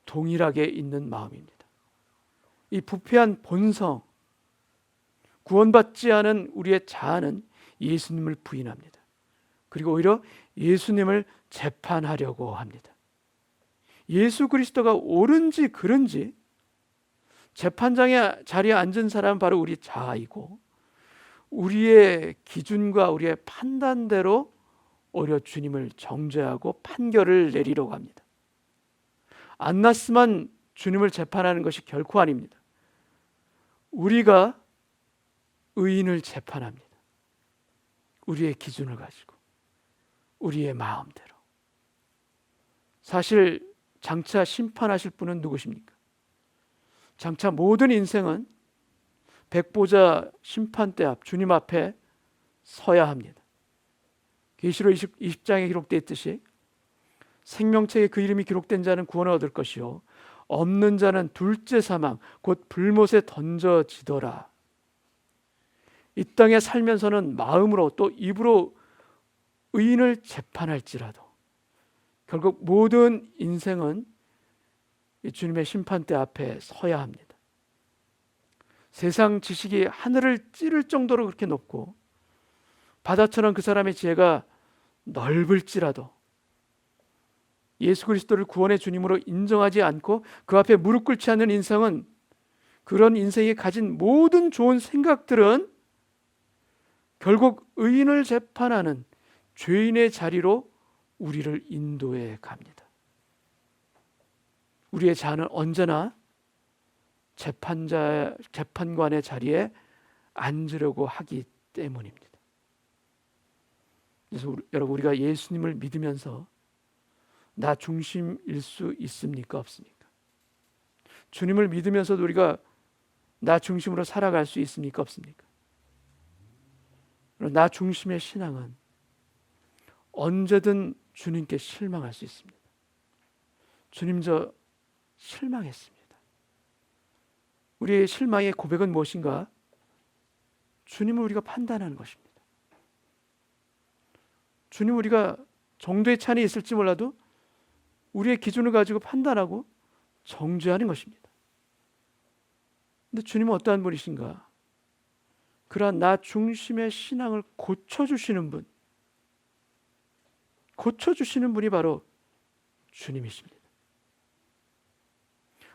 동일하게 있는 마음입니다. 이 부패한 본성, 구원받지 않은 우리의 자아는 예수님을 부인합니다. 그리고 오히려 예수님을 재판하려고 합니다. 예수 그리스도가 옳은지 그른지 재판장의 자리에 앉은 사람은 바로 우리 자아이고 우리의 기준과 우리의 판단대로 오히려 주님을 정죄하고 판결을 내리려고 합니다. 안나스만 주님을 재판하는 것이 결코 아닙니다. 우리가 의인을 재판합니다. 우리의 기준을 가지고 우리의 마음대로. 사실 장차 심판하실 분은 누구십니까? 장차 모든 인생은 백보자 심판대 앞 주님 앞에 서야 합니다. 계시록 20장에 기록되어 있듯이 생명책에 그 이름이 기록된 자는 구원을 얻을 것이요 없는 자는 둘째 사망 곧 불못에 던져지더라. 이 땅에 살면서는 마음으로 또 입으로 의인을 재판할지라도 결국 모든 인생은 이 주님의 심판대 앞에 서야 합니다. 세상 지식이 하늘을 찌를 정도로 그렇게 높고 바다처럼 그 사람의 지혜가 넓을지라도 예수 그리스도를 구원의 주님으로 인정하지 않고 그 앞에 무릎 꿇지 않는 인생은 그런 인생이 가진 모든 좋은 생각들은 결국 의인을 재판하는 죄인의 자리로 우리를 인도해 갑니다. 우리의 자는 언제나 재판관의 자리에 앉으려고 하기 때문입니다. 그래서 여러분 우리가 예수님을 믿으면서 나 중심일 수 있습니까? 없습니까? 주님을 믿으면서도 우리가 나 중심으로 살아갈 수 있습니까? 없습니까? 나 중심의 신앙은 언제든 주님께 실망할 수 있습니다. 주님, 저 실망했습니다. 우리의 실망의 고백은 무엇인가? 주님을 우리가 판단하는 것입니다. 주님, 우리가 정도의 차이는 있을지 몰라도 우리의 기준을 가지고 판단하고 정죄하는 것입니다. 근데 주님은 어떠한 분이신가? 그러한 나 중심의 신앙을 고쳐주시는 분, 고쳐주시는 분이 바로 주님이십니다.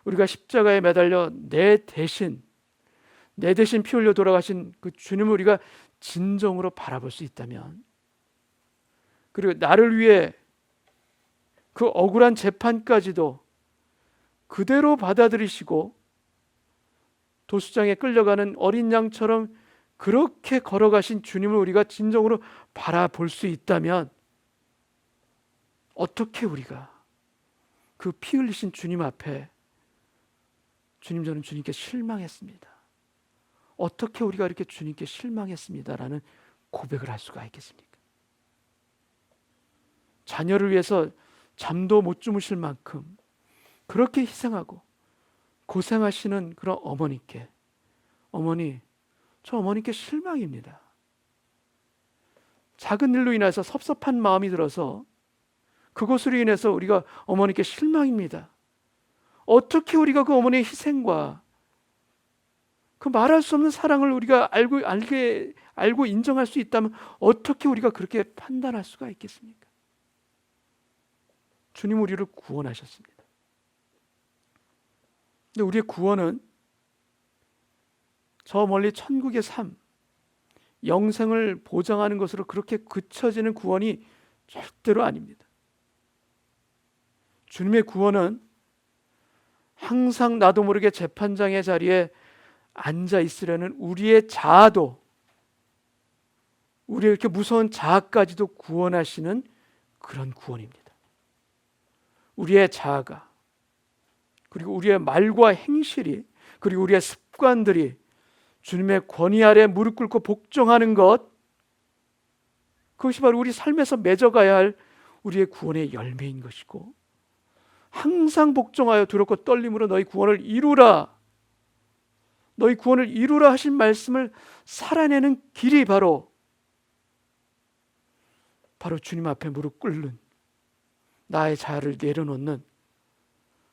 우리가 십자가에 매달려 내 대신 피 흘려 돌아가신 그 주님을 우리가 진정으로 바라볼 수 있다면, 그리고 나를 위해 그 억울한 재판까지도 그대로 받아들이시고 도수장에 끌려가는 어린 양처럼 그렇게 걸어가신 주님을 우리가 진정으로 바라볼 수 있다면, 어떻게 우리가 그 피 흘리신 주님 앞에 주님, 저는 주님께 실망했습니다, 어떻게 우리가 이렇게 주님께 실망했습니다라는 고백을 할 수가 있겠습니까? 자녀를 위해서 잠도 못 주무실 만큼 그렇게 희생하고 고생하시는 그런 어머니께, 어머니, 저 어머니께 실망입니다. 작은 일로 인해서 섭섭한 마음이 들어서 그것으로 인해서 우리가 어머니께 실망입니다. 어떻게 우리가 그 어머니의 희생과 그 말할 수 없는 사랑을 우리가 알고 인정할 수 있다면 어떻게 우리가 그렇게 판단할 수가 있겠습니까? 주님 우리를 구원하셨습니다. 근데 우리의 구원은 저 멀리 천국의 삶, 영생을 보장하는 것으로 그렇게 그쳐지는 구원이 절대로 아닙니다. 주님의 구원은 항상 나도 모르게 재판장의 자리에 앉아 있으려는 우리의 자아도, 우리의 이렇게 무서운 자아까지도 구원하시는 그런 구원입니다. 우리의 자아가, 그리고 우리의 말과 행실이, 그리고 우리의 습관들이 주님의 권위 아래 무릎 꿇고 복종하는 것, 그것이 바로 우리 삶에서 맺어가야 할 우리의 구원의 열매인 것이고, 항상 복종하여 두렵고 떨림으로 너희 구원을 이루라, 너희 구원을 이루라 하신 말씀을 살아내는 길이 바로 주님 앞에 무릎 꿇는, 나의 자아를 내려놓는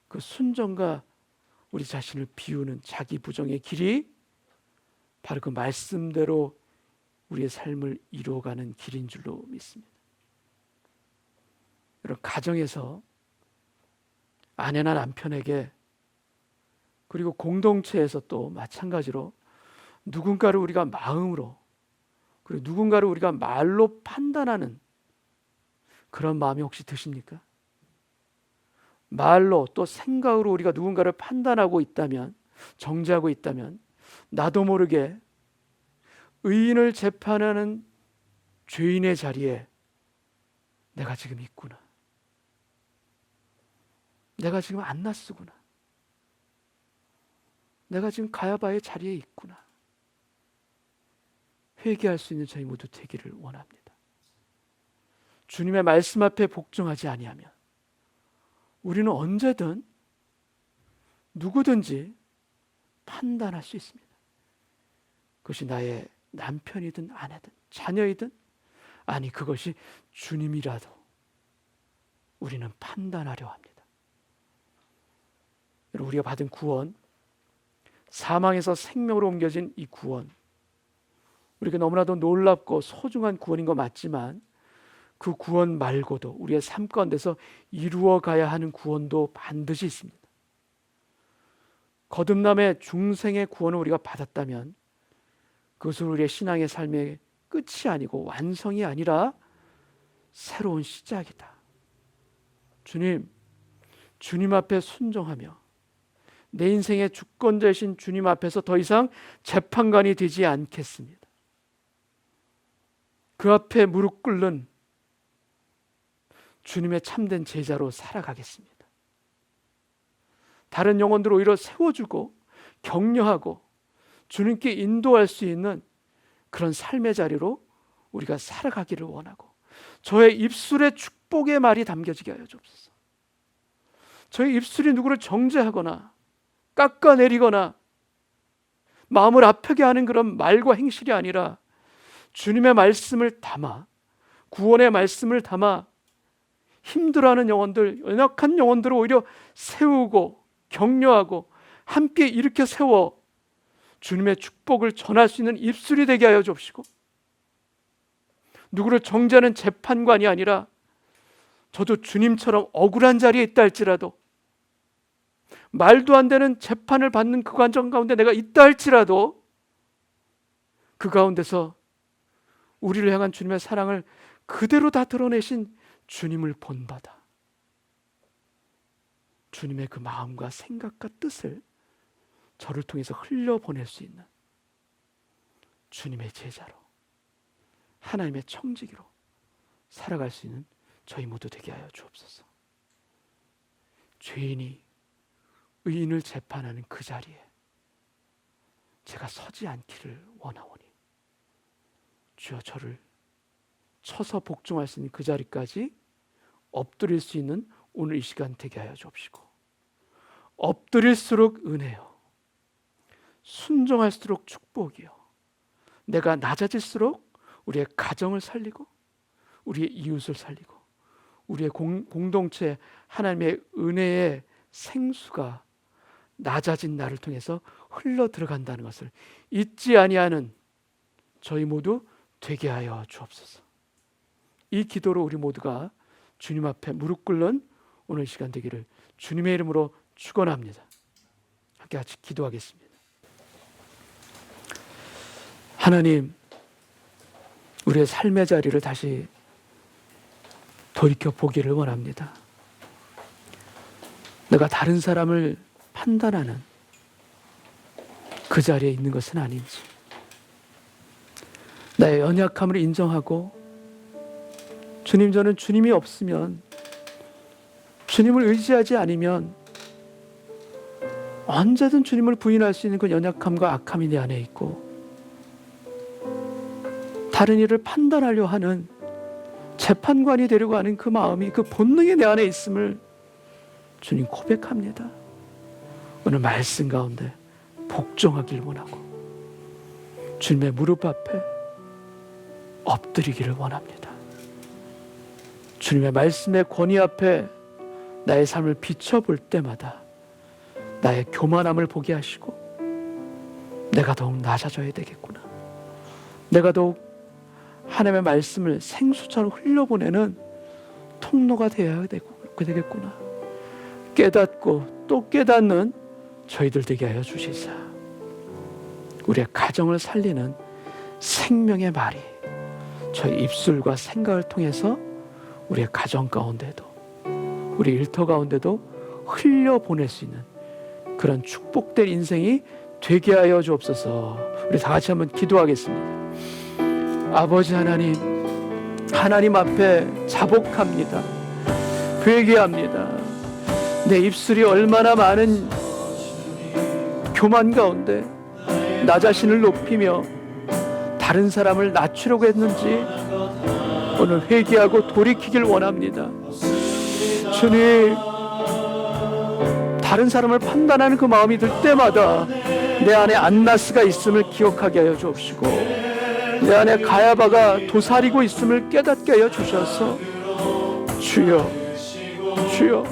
그 순종과 우리 자신을 비우는 자기 부정의 길이 바로 그 말씀대로 우리의 삶을 이루어가는 길인 줄로 믿습니다. 여러분, 가정에서 아내나 남편에게, 그리고 공동체에서 또 마찬가지로 누군가를 우리가 마음으로, 그리고 누군가를 우리가 말로 판단하는 그런 마음이 혹시 드십니까? 말로 또 생각으로 우리가 누군가를 판단하고 있다면, 정죄하고 있다면, 나도 모르게 의인을 재판하는 죄인의 자리에 내가 지금 있구나, 내가 지금 안 낯쓰구나, 내가 지금 가야바의 자리에 있구나, 회개할 수 있는 저희 모두 되기를 원합니다. 주님의 말씀 앞에 복종하지 아니하면 우리는 언제든 누구든지 판단할 수 있습니다. 그것이 나의 남편이든 아내든 자녀이든, 아니 그것이 주님이라도 우리는 판단하려 합니다. 우리가 받은 구원, 사망에서 생명으로 옮겨진 이 구원, 우리가 너무나도 놀랍고 소중한 구원인 거 맞지만, 그 구원 말고도 우리의 삶 가운데서 이루어가야 하는 구원도 반드시 있습니다. 거듭남의 중생의 구원을 우리가 받았다면 그것은 우리의 신앙의 삶의 끝이 아니고 완성이 아니라 새로운 시작이다. 주님 앞에 순종하며 내 인생의 주권자이신 주님 앞에서 더 이상 재판관이 되지 않겠습니다. 그 앞에 무릎 꿇는 주님의 참된 제자로 살아가겠습니다. 다른 영혼들을 오히려 세워주고 격려하고 주님께 인도할 수 있는 그런 삶의 자리로 우리가 살아가기를 원하고, 저의 입술에 축복의 말이 담겨지게 하여 주옵소서. 저의 입술이 누구를 정죄하거나 깎아내리거나 마음을 아프게 하는 그런 말과 행실이 아니라 주님의 말씀을 담아, 구원의 말씀을 담아 힘들어하는 영혼들, 연약한 영혼들을 오히려 세우고 격려하고 함께 일으켜 세워 주님의 축복을 전할 수 있는 입술이 되게 하여 주옵시고, 누구를 정죄하는 재판관이 아니라 저도 주님처럼 억울한 자리에 있다 할지라도, 말도 안 되는 재판을 받는 그 과정 가운데 내가 있다 할지라도 그 가운데서 우리를 향한 주님의 사랑을 그대로 다 드러내신 주님을 본받아 주님의 그 마음과 생각과 뜻을 저를 통해서 흘려보낼 수 있는 주님의 제자로, 하나님의 청지기로 살아갈 수 있는 저희 모두 되게 하여 주옵소서. 죄인이 의인을 재판하는 그 자리에 제가 서지 않기를 원하오니 주여, 저를 쳐서 복종할 수 있는 그 자리까지 엎드릴 수 있는 오늘 이 시간 되게 하여 주옵시고, 엎드릴수록 은혜요, 순종할수록 축복이요, 내가 낮아질수록 우리의 가정을 살리고 우리의 이웃을 살리고 우리의 공동체 하나님의 은혜의 생수가 낮아진 나를 통해서 흘러 들어간다는 것을 잊지 아니하는 저희 모두 되게 하여 주옵소서. 이 기도로 우리 모두가 주님 앞에 무릎 꿇는 오늘 시간 되기를 주님의 이름으로 축원합니다. 함께 같이 기도하겠습니다. 하나님, 우리의 삶의 자리를 다시 돌이켜 보기를 원합니다. 내가 다른 사람을 판단하는 그 자리에 있는 것은 아닌지, 나의 연약함을 인정하고, 주님, 저는 주님이 없으면, 주님을 의지하지 않으면 언제든 주님을 부인할 수 있는 그 연약함과 악함이 내 안에 있고, 다른 일을 판단하려 하는 재판관이 되려고 하는 그 마음이, 그 본능이 내 안에 있음을 주님 고백합니다. 오늘 말씀 가운데 복종하길 원하고 주님의 무릎 앞에 엎드리기를 원합니다. 주님의 말씀의 권위 앞에 나의 삶을 비춰볼 때마다 나의 교만함을 보게 하시고, 내가 더욱 낮아져야 되겠구나, 내가 더욱 하나님의 말씀을 생수처럼 흘려보내는 통로가 되어야 되겠구나 깨닫고 또 깨닫는 저희들 되게 하여 주시사, 우리의 가정을 살리는 생명의 말이 저희 입술과 생각을 통해서 우리의 가정 가운데도 우리 일터 가운데도 흘려보낼 수 있는 그런 축복된 인생이 되게 하여 주옵소서. 우리 다 같이 한번 기도하겠습니다. 아버지 하나님, 하나님 앞에 자복합니다. 회개합니다. 내 입술이 얼마나 많은 교만 가운데 나 자신을 높이며 다른 사람을 낮추려고 했는지 오늘 회개하고 돌이키길 원합니다. 주님, 다른 사람을 판단하는 그 마음이 들 때마다 내 안에 안나스가 있음을 기억하게 하여 주옵시고, 내 안에 가야바가 도사리고 있음을 깨닫게 하여 주셔서, 주여, 주여,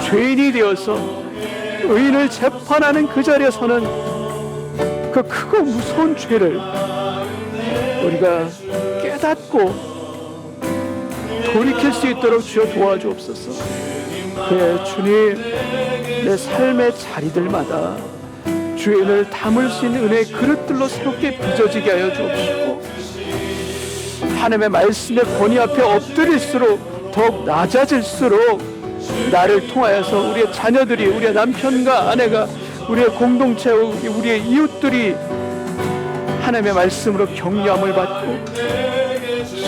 죄인이 되어서 의인을 재판하는 그 자리에 서는 그 크고 무서운 죄를 우리가 깨닫고 돌이킬 수 있도록 주여 도와주옵소서. 그래 주님, 내 삶의 자리들마다 주의 은혜를 담을 수 있는 은혜의 그릇들로 새롭게 빚어지게 하여 주옵시고, 하나님의 말씀의 권위 앞에 엎드릴수록 더욱 낮아질수록 나를 통하여서 우리의 자녀들이, 우리의 남편과 아내가, 우리의 공동체, 우리의 이웃들이 하나님의 말씀으로 격려함을 받고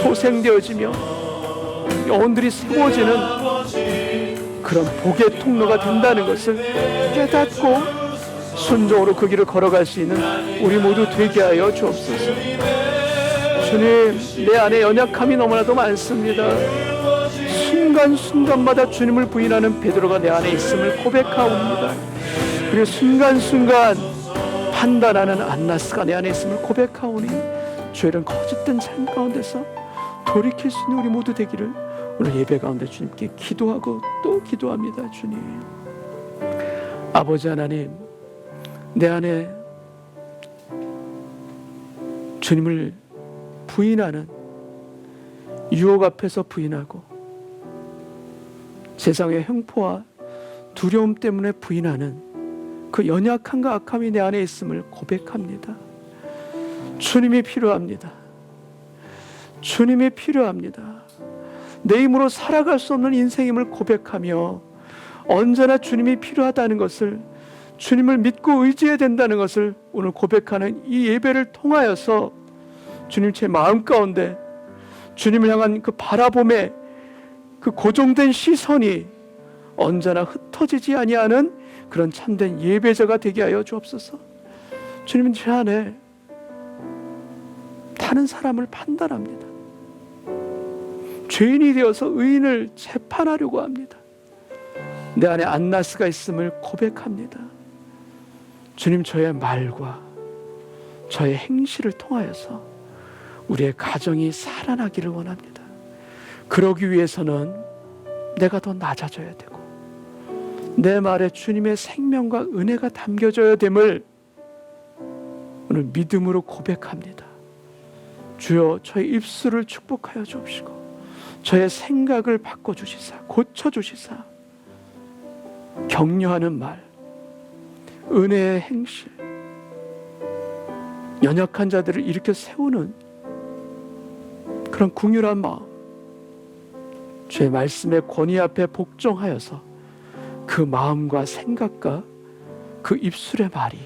소생되어지며 영혼들이 세워지는 그런 복의 통로가 된다는 것을 깨닫고 순종으로 그 길을 걸어갈 수 있는 우리 모두 되게 하여 주옵소서. 주님, 내 안에 연약함이 너무나도 많습니다. 순간순간마다 주님을 부인하는 베드로가 내 안에 있음을 고백하옵니다. 그리고 순간순간 판단하는 안나스가 내 안에 있음을 고백하오니 주의 이런 거짓된 삶 가운데서 돌이킬 수 있는 우리 모두 되기를 오늘 예배 가운데 주님께 기도하고 또 기도합니다. 주님, 아버지 하나님, 내 안에 주님을 부인하는 유혹 앞에서 부인하고 세상의 횡포와 두려움 때문에 부인하는 그 연약함과 악함이 내 안에 있음을 고백합니다. 주님이 필요합니다. 주님이 필요합니다. 내 힘으로 살아갈 수 없는 인생임을 고백하며 언제나 주님이 필요하다는 것을, 주님을 믿고 의지해야 된다는 것을 오늘 고백하는 이 예배를 통하여서 주님, 제 마음 가운데 주님을 향한 그 바라봄의 그 고정된 시선이 언제나 흩어지지 아니하는 그런 참된 예배자가 되게 하여 주옵소서. 주님은 제 안에 다른 사람을 판단합니다. 죄인이 되어서 의인을 재판하려고 합니다. 내 안에 안나스가 있음을 고백합니다. 주님, 저의 말과 저의 행실을 통하여서 우리의 가정이 살아나기를 원합니다. 그러기 위해서는 내가 더 낮아져야 되고 내 말에 주님의 생명과 은혜가 담겨져야 됨을 오늘 믿음으로 고백합니다. 주여, 저의 입술을 축복하여 주옵시고 저의 생각을 바꿔주시사 고쳐주시사 격려하는 말, 은혜의 행실, 연약한 자들을 일으켜 세우는 그런 긍휼한 마음, 주의 말씀의 권위 앞에 복종하여서 그 마음과 생각과 그 입술의 말이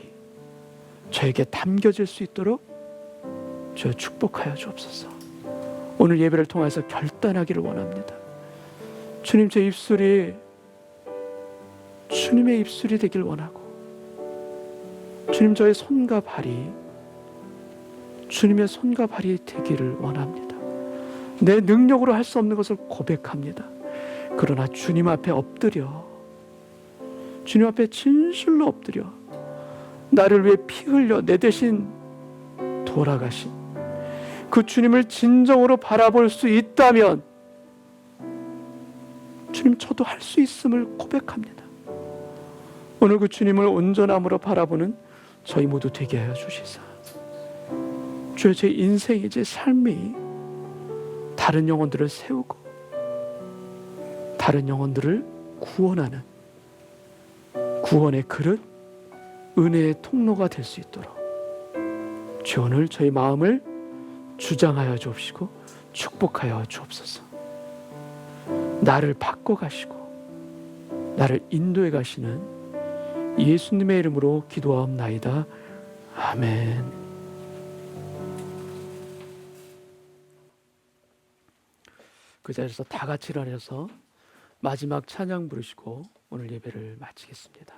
저에게 담겨질 수 있도록 주여 축복하여 주옵소서. 오늘 예배를 통해서 결단하기를 원합니다. 주님, 제 입술이 주님의 입술이 되길 원하고 주님, 저의 손과 발이 주님의 손과 발이 되기를 원합니다. 내 능력으로 할 수 없는 것을 고백합니다. 그러나 주님 앞에 엎드려, 주님 앞에 진실로 엎드려 나를 위해 피 흘려 내 대신 돌아가신 그 주님을 진정으로 바라볼 수 있다면 주님, 저도 할 수 있음을 고백합니다. 오늘 그 주님을 온전함으로 바라보는 저희 모두 되게 하여 주시사 주여, 제 인생이, 제 삶이 다른 영혼들을 세우고 다른 영혼들을 구원하는 구원의 그릇, 은혜의 통로가 될 수 있도록 주여, 오늘 저희 마음을 주장하여 주옵시고 축복하여 주옵소서. 나를 바꿔가시고 나를 인도해 가시는 예수님의 이름으로 기도하옵나이다. 아멘. 그 자리에서 다 같이 일어나서 마지막 찬양 부르시고 오늘 예배를 마치겠습니다.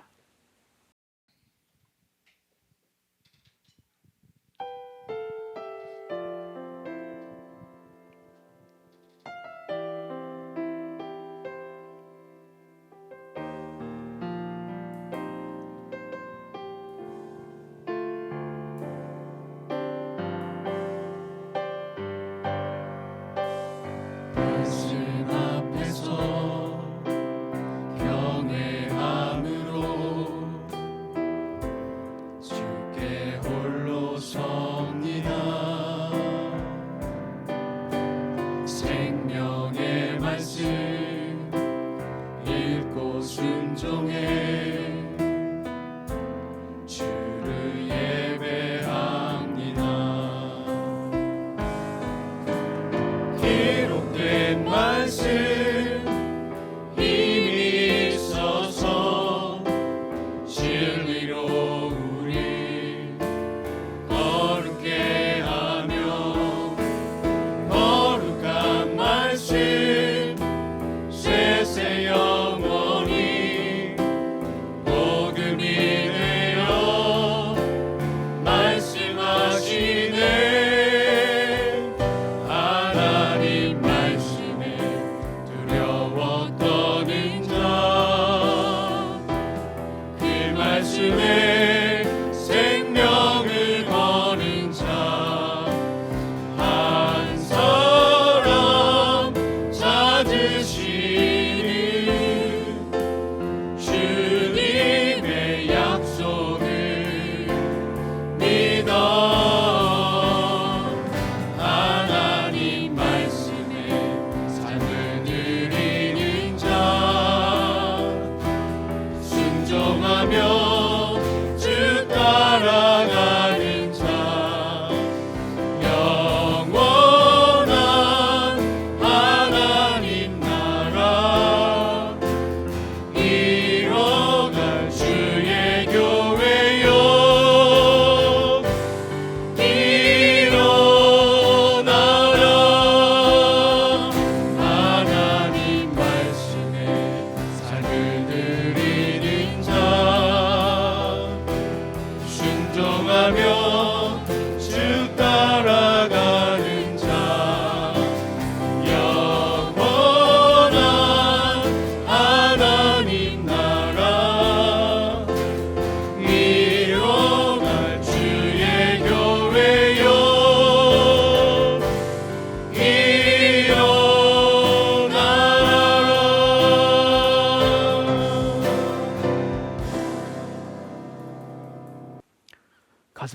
말씀 앞에서 경외함으로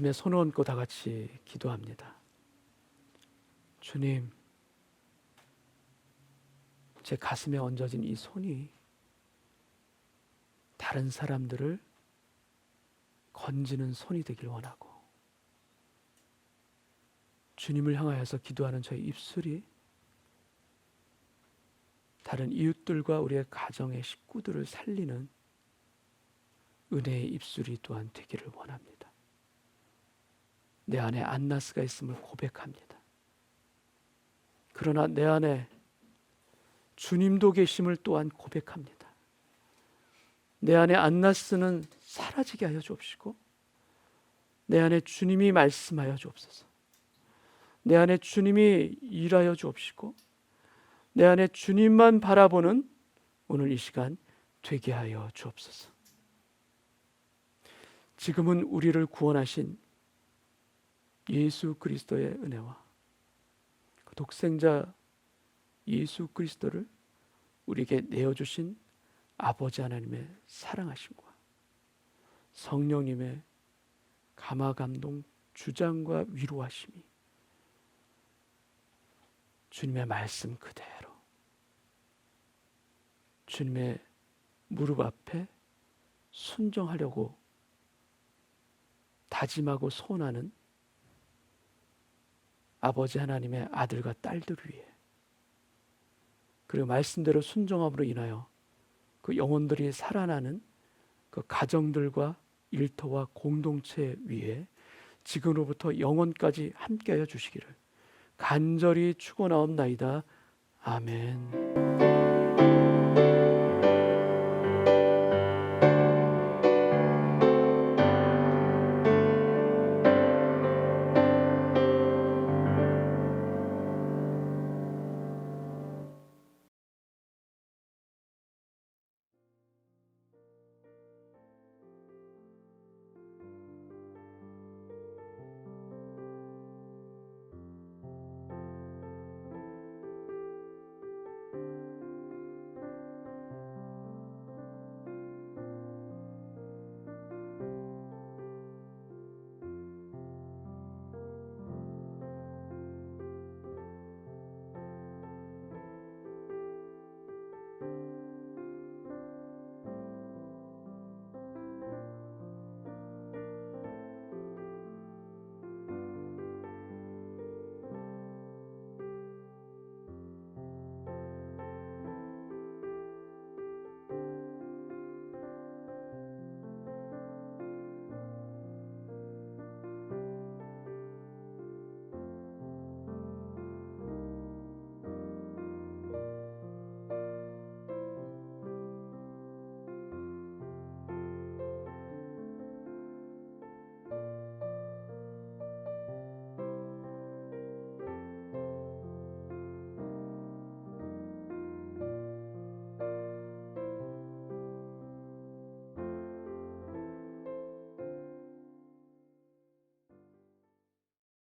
가슴에 손을 얹고 다 같이 기도합니다. 주님, 제 가슴에 얹어진 이 손이 다른 사람들을 건지는 손이 되길 원하고, 주님을 향하여서 기도하는 저희 입술이 다른 이웃들과 우리의 가정의 식구들을 살리는 은혜의 입술이 또한 되기를 원합니다. 내 안에 안나스가 있음을 고백합니다. 그러나 내 안에 주님도 계심을 또한 고백합니다. 내 안에 안나스는 사라지게 하여 주옵시고, 내 안에 주님이 말씀하여 주옵소서. 내 안에 주님이 일하여 주옵시고, 내 안에 주님만 바라보는 오늘 이 시간 되게 하여 주옵소서. 지금은 우리를 구원하신 예수 그리스도의 은혜와 그 독생자 예수 그리스도를 우리에게 내어주신 아버지 하나님의 사랑하심과 성령님의 감화감동 주장과 위로하심이 주님의 말씀 그대로 주님의 무릎 앞에 순종하려고 다짐하고 소원하는 아버지 하나님의 아들과 딸들 위해, 그리고 말씀대로 순종함으로 인하여 그 영혼들이 살아나는 그 가정들과 일터와 공동체 위에 지금으로부터 영원까지 함께하여 주시기를 간절히 축원하옵나이다. 아멘.